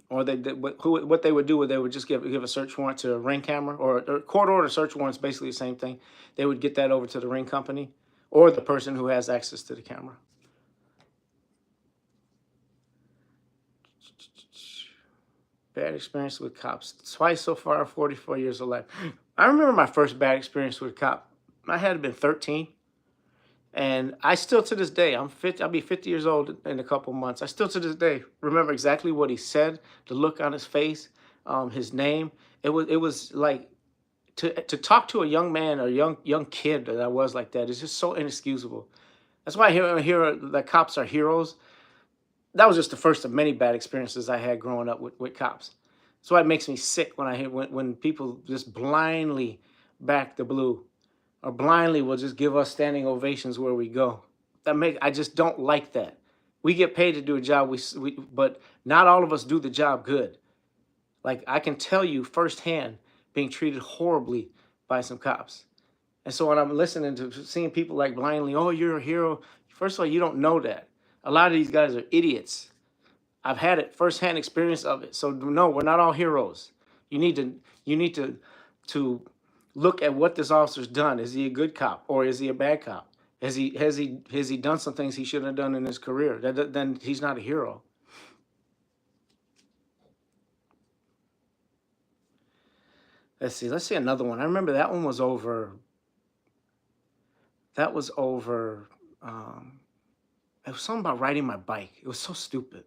Or what they would do, they would just give a search warrant to a ring camera, or court order, search warrant's basically the same thing. They would get that over to the ring company or the person who has access to the camera. Bad experience with cops. Twice so far, 44 years of life. I remember my first bad experience with a cop. I had been 13. And I still to this day, I'll be 50 years old in a couple months. I still to this day remember exactly what he said, the look on his face, his name. It was like to talk to a young man or young kid that I was like that is just so inexcusable. That's why I hear that cops are heroes. That was just the first of many bad experiences I had growing up with cops. That's why it makes me sick when I hear when people just blindly back the blue, or blindly will just give us standing ovations where we go. I just don't like that. We get paid to do a job, but not all of us do the job good. Like, I can tell you firsthand being treated horribly by some cops. And so when I'm listening to seeing people like blindly, oh, you're a hero. First of all, you don't know that. A lot of these guys are idiots. I've had it firsthand experience of it. So no, we're not all heroes. You need to look at what this officer's done. Is he a good cop or is he a bad cop? Has he done some things he shouldn't have done in his career? Then he's not a hero. Let's see another one. I remember that one was over. That was over. It was something about riding my bike. It was so stupid.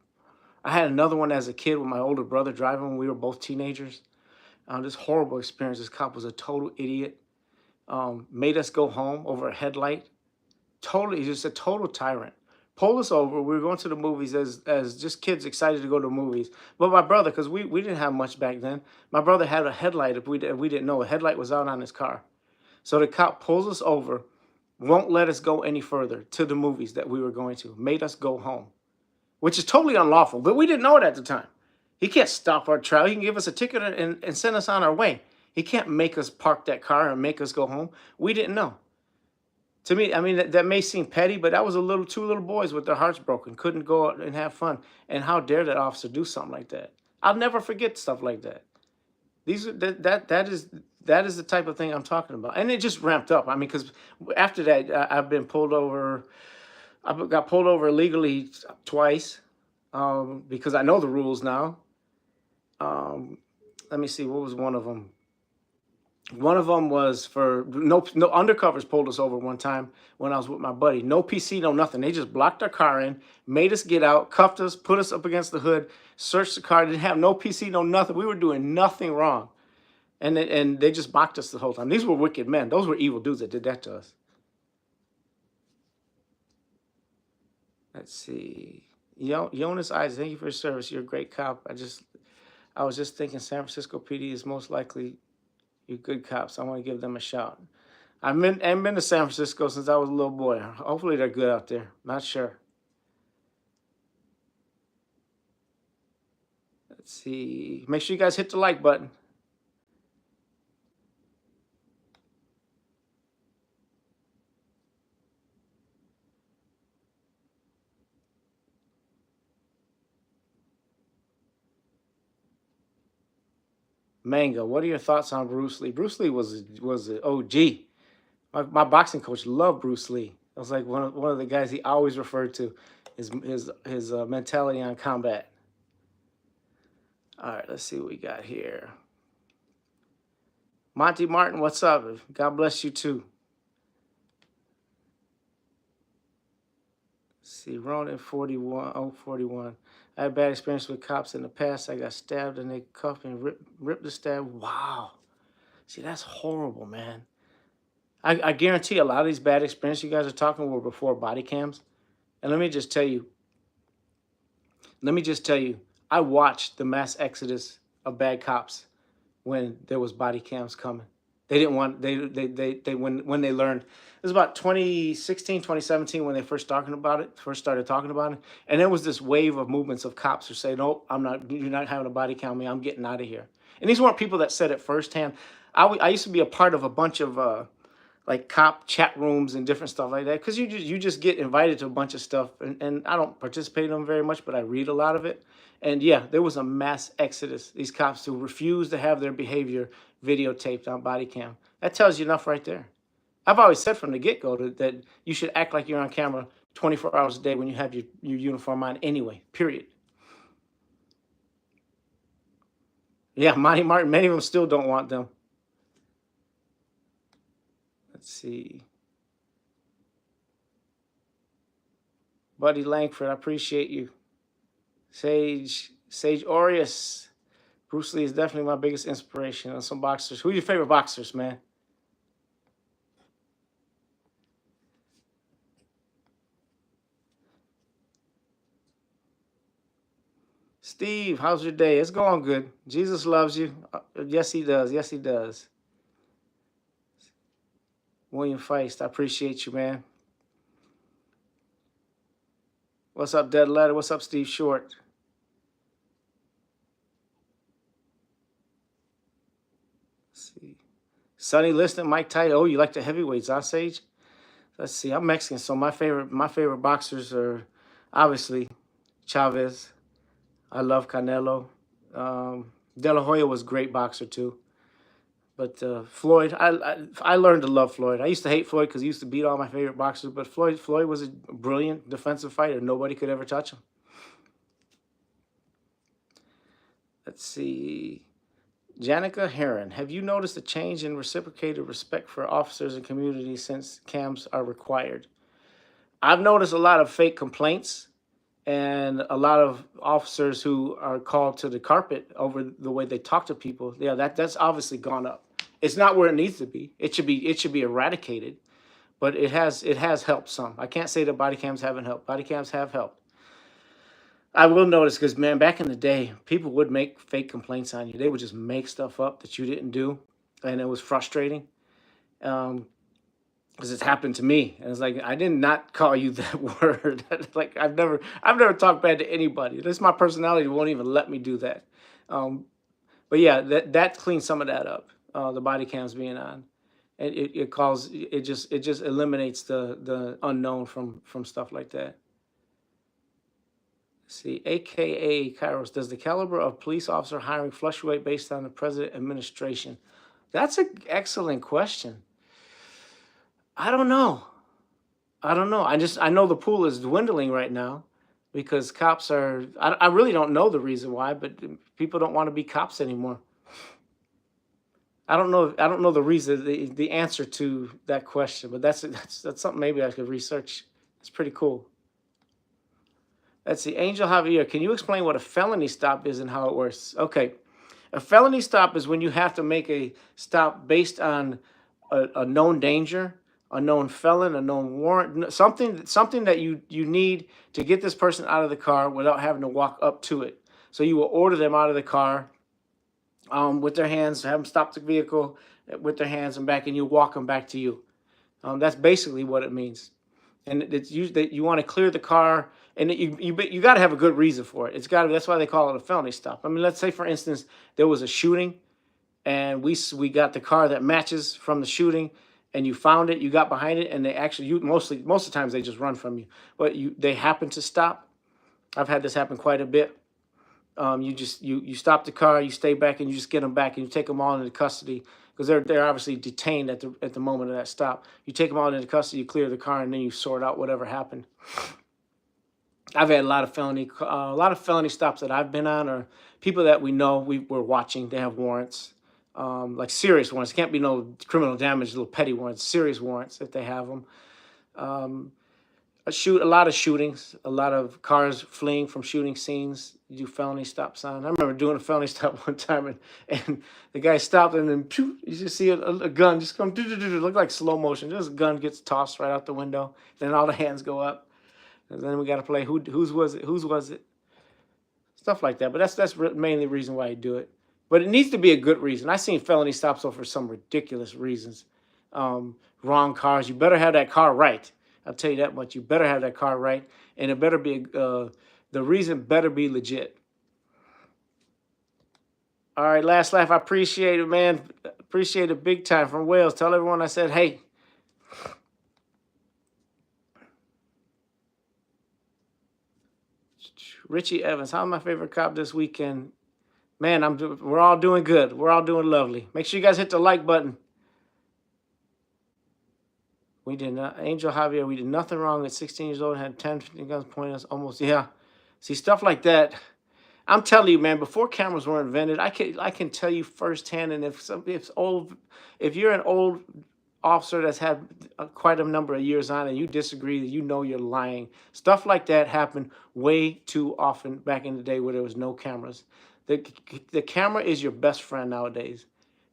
I had another one as a kid with my older brother driving when we were both teenagers. This horrible experience. This cop was a total idiot. Made us go home over a headlight. Totally, just a total tyrant. Pulled us over. We were going to the movies as just kids excited to go to the movies. But my brother, because we didn't have much back then, my brother had a headlight. If we didn't know, a headlight was out on his car. So the cop pulls us over, won't let us go any further to the movies that we were going to. Made us go home, which is totally unlawful. But we didn't know it at the time. He can't stop our trial. He can give us a ticket and send us on our way. He can't make us park that car and make us go home. We didn't know. To me, I mean, that may seem petty, but that was two little boys with their hearts broken, couldn't go out and have fun. And how dare that officer do something like that? I'll never forget stuff like that. That is the type of thing I'm talking about. And it just ramped up. I mean, because after that, I've been pulled over. I got pulled over illegally twice because I know the rules now. Let me see, what was one of them? One of them was for no undercovers pulled us over one time when I was with my buddy. No PC, no nothing. They just blocked our car in, made us get out, cuffed us, put us up against the hood, searched the car. Didn't have no PC, no nothing. We were doing nothing wrong, and they just mocked us the whole time. These were wicked men. Those were evil dudes that did that to us. Let's see. Jonas Isaac, thank you for your service. You're a great cop. I was just thinking San Francisco PD is most likely. You're good cops. I want to give them a shout. I haven't been to San Francisco since I was a little boy. Hopefully they're good out there. Not sure. Let's see. Make sure you guys hit the like button. Mango, what are your thoughts on Bruce Lee? Bruce Lee was an OG. My boxing coach loved Bruce Lee. I was like one of the guys he always referred to, his mentality on combat. All right, let's see what we got here. Monty Martin, what's up? God bless you too. Let's see, Ronan 41. I had a bad experience with cops in the past. I got stabbed and they cuffed and ripped the stab. Wow. See, that's horrible, man. I guarantee a lot of these bad experiences you guys are talking were before body cams. And let me just tell you, I watched the mass exodus of bad cops when there was body cams coming. They didn't want, when they learned, it was about 2016, 2017 when they first started talking about it. And there was this wave of movements of cops who say, nope, you're not having a body cam me, I'm getting out of here. And these weren't people that said it firsthand. I used to be a part of a bunch of like cop chat rooms and different stuff like that, because you just get invited to a bunch of stuff, and I don't participate in them very much, but I read a lot of it. And yeah, there was a mass exodus. These cops who refused to have their behavior videotaped on body cam. That tells you enough right there. I've always said from the get-go that you should act like you're on camera 24 hours a day when you have your uniform on anyway, period. Yeah, Monty Martin, many of them still don't want them. Let's see. Buddy Langford, I appreciate you. Sage Aureus. Bruce Lee is definitely my biggest inspiration on some boxers. Who are your favorite boxers, man? Steve, how's your day? It's going good. Jesus loves you. Yes, he does. Yes, he does. William Feist, I appreciate you, man. What's up, Dead Letter? What's up, Steve Short? Let's see. Sonny Liston, Mike Tyson. Oh, you like the heavyweights, huh, Sage? Let's see. I'm Mexican, so my favorite boxers are obviously Chavez. I love Canelo. De La Hoya was a great boxer too. But Floyd, I learned to love Floyd. I used to hate Floyd because he used to beat all my favorite boxers. But Floyd was a brilliant defensive fighter. Nobody could ever touch him. Let's see. Janica Heron, have you noticed a change in reciprocated respect for officers and community since cams are required? I've noticed a lot of fake complaints and a lot of officers who are called to the carpet over the way they talk to people. Yeah, that's obviously gone up. It's not where it needs to be. It should be eradicated, but it has helped some. I can't say that body cams haven't helped. Body cams have helped. I will notice because, man, back in the day, people would make fake complaints on you. They would just make stuff up that you didn't do, and it was frustrating. Because it's happened to me, and it's like I did not call you that word. Like I've never talked bad to anybody. This my personality won't even let me do that. But yeah, that cleans some of that up. The body cams being on, it just eliminates the unknown from stuff like that. Let's see, AKA Kairos, does the caliber of police officer hiring fluctuate based on the president administration? That's an excellent question. I don't know. I know the pool is dwindling right now because cops are, I really don't know the reason why, but people don't want to be cops anymore. I don't know the reason, the answer to that question, but that's something maybe I could research. It's pretty cool. Let's see, Angel Javier, can you explain what a felony stop is and how it works? Okay, a felony stop is when you have to make a stop based on a known danger, a known felon, a known warrant, something that you need to get this person out of the car without having to walk up to it. So you will order them out of the car with their hands, have them stop the vehicle with their hands and back, and you walk them back to you. That's basically what it means. And it's that you want to clear the car, and you got to have a good reason for it. That's why they call it a felony stop. I mean, let's say for instance there was a shooting, and we got the car that matches from the shooting, and you found it, you got behind it, and they actually most of the times they just run from you, but they happen to stop. I've had this happen quite a bit. You stop the car, you stay back, and you just get them back, and you take them all into custody because they're obviously detained at the moment of that stop. You take them all into custody, you clear the car, and then you sort out whatever happened. I've had a lot of felony stops that I've been on, or people that we know we're watching. They have warrants, like serious warrants. Can't be no criminal damage, little petty warrants. Serious warrants if they have them. A lot of shootings, a lot of cars fleeing from shooting scenes. You do felony stop signs. I remember doing a felony stop one time, and the guy stopped, and then phew, you just see a gun just come, look like slow motion. Just a gun gets tossed right out the window. Then all the hands go up, and then we got to play whose was it, stuff like that. But that's mainly the reason why you do it. But it needs to be a good reason. I've seen felony stops for some ridiculous reasons. Wrong cars. You better have that car right. I'll tell you that much. You better have that car right, and it better be the reason better be legit. All right, last laugh. I appreciate it, man. Appreciate it big time from Wales. Tell everyone I said hey. Richie Evans, how's my favorite cop this weekend? Man, we're all doing good. We're all doing lovely. Make sure you guys hit the like button. We did not, Angel Javier, we did nothing wrong at 16 years old, had 10, 15 guns pointing at us almost, yeah. See, stuff like that. I'm telling you, man, before cameras were invented, I can tell you firsthand, and if you're an old officer that's had quite a number of years on and you disagree, you know you're lying. Stuff like that happened way too often back in the day where there was no cameras. The camera is your best friend nowadays.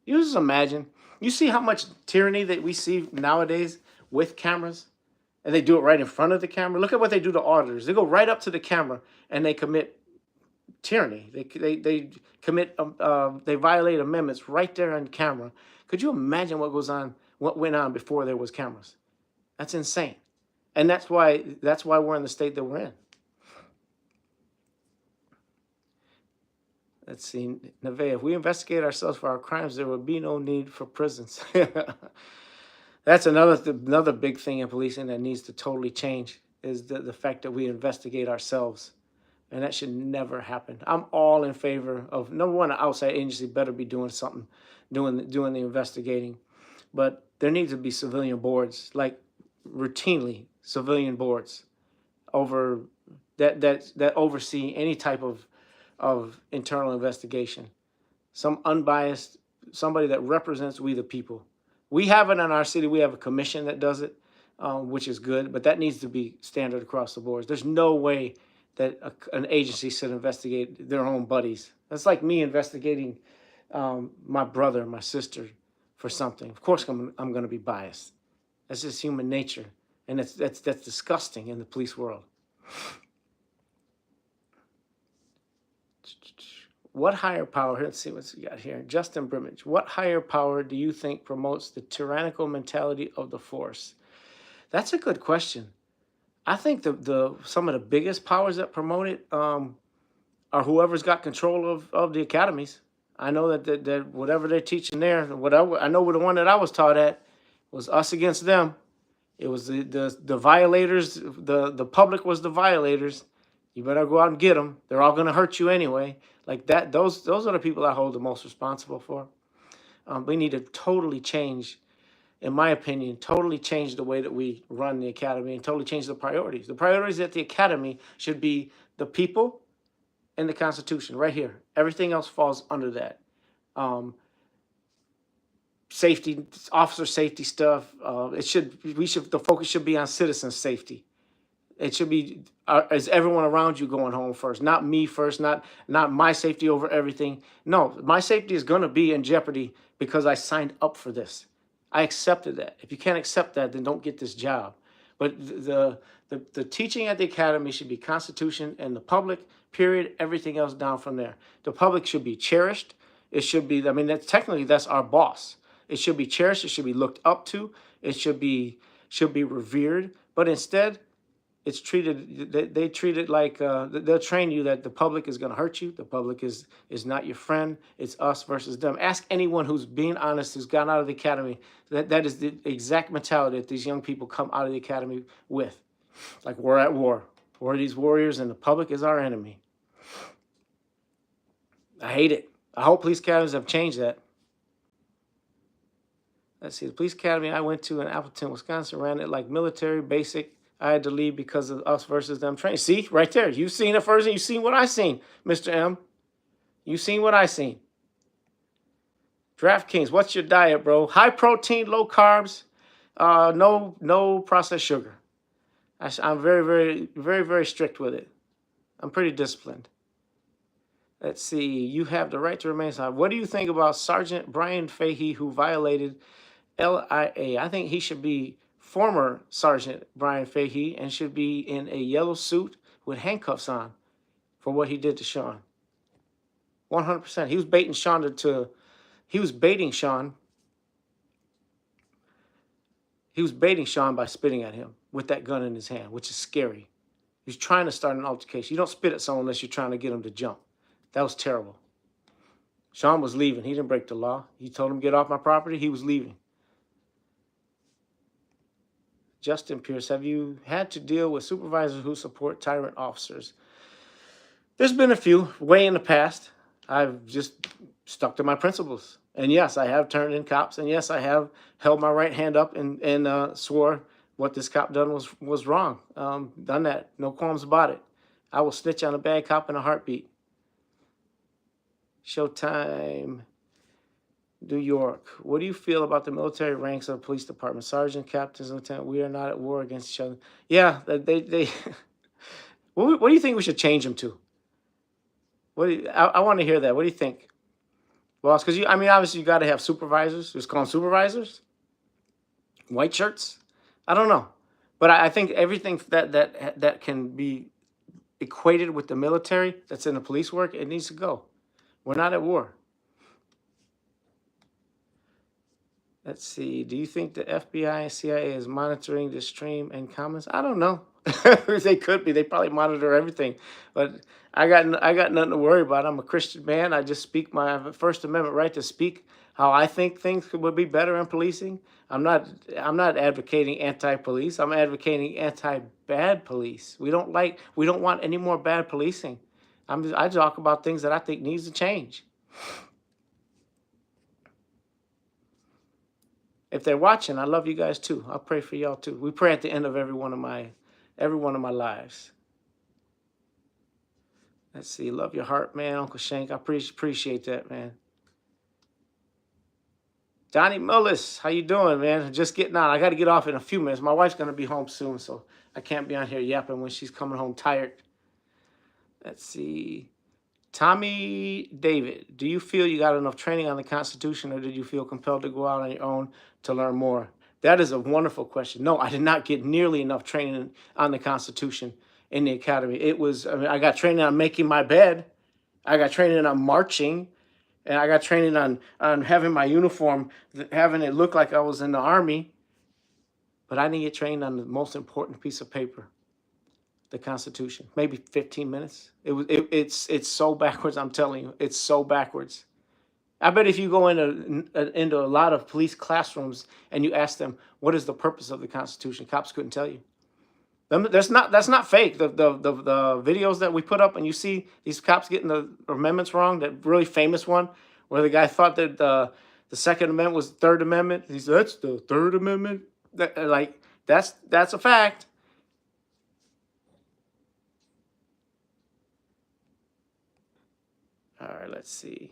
You just imagine. You see how much tyranny that we see nowadays with cameras, and they do it right in front of the camera. Look at what they do to auditors. They go right up to the camera and they commit tyranny. They commit they violate amendments right there on camera. Could you imagine what went on before there was cameras? That's insane, and that's why we're in the state that we're in. Let's see, Nevaeh, if we investigate ourselves for our crimes, there will be no need for prisons. That's another big thing in policing that needs to totally change, is the fact that we investigate ourselves. and that should never happen. I'm all in favor of, number one, an outside agency better be doing something, doing the investigating, but there needs to be civilian boards, like routinely civilian boards over that oversee any type of internal investigation. Some unbiased, somebody that represents we the people. We have it in our city. We have a commission that does it, which is good, but that needs to be standard across the board. There's no way that an agency should investigate their own buddies. That's like me investigating my brother, my sister, for something. Of course, I'm going to be biased. That's just human nature, and that's disgusting in the police world. What higher power, let's see what's we got here. Justin Brimage, what higher power do you think promotes the tyrannical mentality of the force? That's a good question. I think some of the biggest powers that promote it are whoever's got control of the academies. I know that whatever they're teaching there, I know the one that I was taught at was us against them. It was the violators. The public was the violators. You better go out and get them. They're all going to hurt you anyway. Like that. Those are the people I hold the most responsible for. We need to totally change, in my opinion, totally change the way that we run the academy and totally change the priorities. The priorities at the academy should be the people and the Constitution right here. Everything else falls under that. Safety, officer safety stuff. The focus should be on citizen safety. It should be, is everyone around you going home first? Not me first, not my safety over everything. No, my safety is going to be in jeopardy because I signed up for this. I accepted that. If you can't accept that, then don't get this job. But the teaching at the academy should be Constitution and the public, period, everything else down from there. The public should be cherished. It should be, I mean, that's our boss. It should be cherished. It should be looked up to. It should be revered. But instead, it's treated, they treat it like, they'll train you that the public is going to hurt you. The public is not your friend. It's us versus them. Ask anyone who's being honest, who's gotten out of the academy. That is the exact mentality that these young people come out of the academy with. Like, we're at war. We're these warriors and the public is our enemy. I hate it. I hope police academies have changed that. Let's see, the police academy I went to in Appleton, Wisconsin, ran it like military basic. I had to leave because of us versus them training. See, right there. You've seen it first and you've seen what I seen, Mr. M. You've seen what I seen. DraftKings, what's your diet, bro? High protein, low carbs, no processed sugar. I'm very, very, very, very strict with it. I'm pretty disciplined. Let's see. You have the right to remain silent. What do you think about Sergeant Brian Fahey, who violated LIA? I think he should be former Sergeant Brian Fahey and should be in a yellow suit with handcuffs on for what he did to Sean. 100%. He was baiting Sean he was baiting Sean. He was baiting Sean by spitting at him with that gun in his hand, which is scary. He was trying to start an altercation. You don't spit at someone unless you're trying to get him to jump. That was terrible. Sean was leaving. He didn't break the law. He told him, get off my property. He was leaving. Justin Pierce, have you had to deal with supervisors who support tyrant officers? There's been a few, way in the past. I've just stuck to my principles. And yes, I have turned in cops. And yes, I have held my right hand up and swore what this cop done was wrong. Done that. No qualms about it. I will snitch on a bad cop in a heartbeat. Showtime, New York. What do you feel about the military ranks of the police department? Sergeant, captains, lieutenant, we are not at war against each other. Yeah, they what do you think we should change them to? I want to hear that. What do you think? Well, it's because obviously you got to have supervisors. Just call them supervisors. White shirts. I don't know, but I think everything that can be equated with the military that's in the police work, it needs to go. We're not at war. Let's see. Do you think the FBI and CIA is monitoring the stream and comments? I don't know. They could be. They probably monitor everything. But I got nothing to worry about. I'm a Christian man. I just speak my First Amendment right to speak how I think things would be better in policing. I'm not advocating anti-police. I'm advocating anti-bad police. We don't want any more bad policing. I talk about things that I think needs to change. If they're watching, I love you guys too. I'll pray for y'all too. We pray at the end of every one of my lives. Let's see. Love your heart, man. Uncle Shank. I appreciate that, man. Donnie Mullis, how you doing, man? Just getting on. I got to get off in a few minutes. My wife's going to be home soon, so I can't be on here yapping when she's coming home tired. Let's see. Tommy David, do you feel you got enough training on the Constitution, or did you feel compelled to go out on your own to learn more? That is a wonderful question. No, I did not get nearly enough training on the Constitution in the academy. I got training on making my bed. I got training on marching. And I got training on having my uniform, having it look like I was in the Army. But I didn't get trained on the most important piece of paper, the Constitution. Maybe 15 minutes. It's so backwards, I'm telling you. It's so backwards. I bet if you go into a lot of police classrooms and you ask them, what is the purpose of the Constitution? Cops couldn't tell you. That's not fake. The videos that we put up, and you see these cops getting the amendments wrong. That really famous one where the guy thought that the Second Amendment was the Third Amendment. He said, that's the Third Amendment. That's a fact. All right, let's see.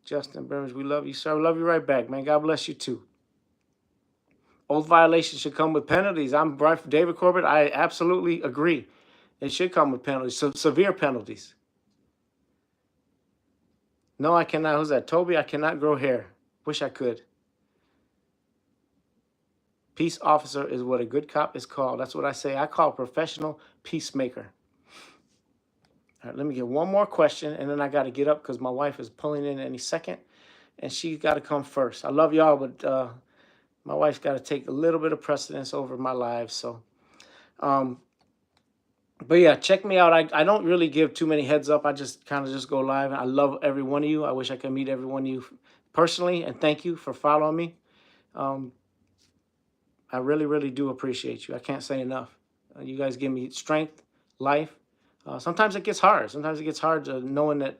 Justin Burns, we love you, sir. We love you right back, man. God bless you too. Oath violations should come with penalties. I'm David Corbett. I absolutely agree. It should come with penalties, so severe penalties. No, I cannot. Who's that? Toby, I cannot grow hair. Wish I could. Peace officer is what a good cop is called. That's what I say. I call a professional peacemaker. All right, let me get one more question, and then I got to get up because my wife is pulling in any second, and she got to come first. I love y'all, but my wife's got to take a little bit of precedence over my lives. So, but yeah, check me out. I don't really give too many heads up. I just kind of just go live. I love every one of you. I wish I could meet every one of you personally, and thank you for following me. I really, really do appreciate you. I can't say enough. You guys give me strength, life. Sometimes it gets hard. Sometimes it gets hard knowing that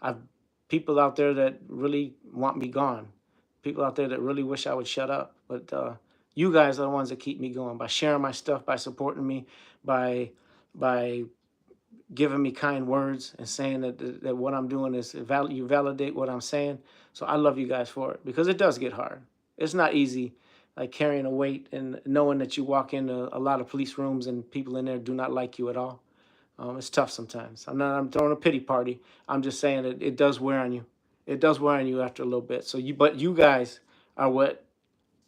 I've people out there that really want me gone. People out there that really wish I would shut up. But you guys are the ones that keep me going by sharing my stuff, by supporting me, by giving me kind words and saying that what I'm doing is you validate what I'm saying. So I love you guys for it because it does get hard. It's not easy, like carrying a weight and knowing that you walk into a lot of police rooms and people in there do not like you at all. It's tough sometimes. I'm throwing a pity party. I'm just saying that it does wear on you. It does wear on you after a little bit. But you guys are what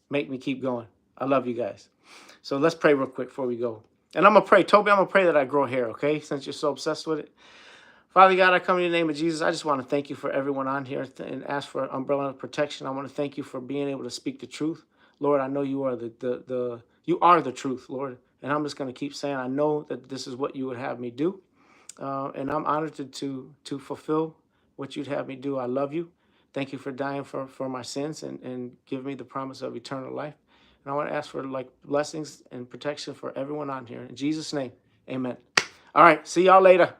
make me keep going. I love you guys. So let's pray real quick before we go. And I'm going to pray. Toby, I'm going to pray that I grow hair, okay? Since you're so obsessed with it. Father God, I come in the name of Jesus. I just want to thank you for everyone on here and ask for umbrella of protection. I want to thank you for being able to speak the truth. Lord, I know you are you are the truth, Lord. And I'm just going to keep saying, I know that this is what you would have me do. And I'm honored to fulfill what you'd have me do. I love you. Thank you for dying for my sins and give me the promise of eternal life. And I want to ask for blessings and protection for everyone on here. In Jesus' name, amen. All right, see y'all later.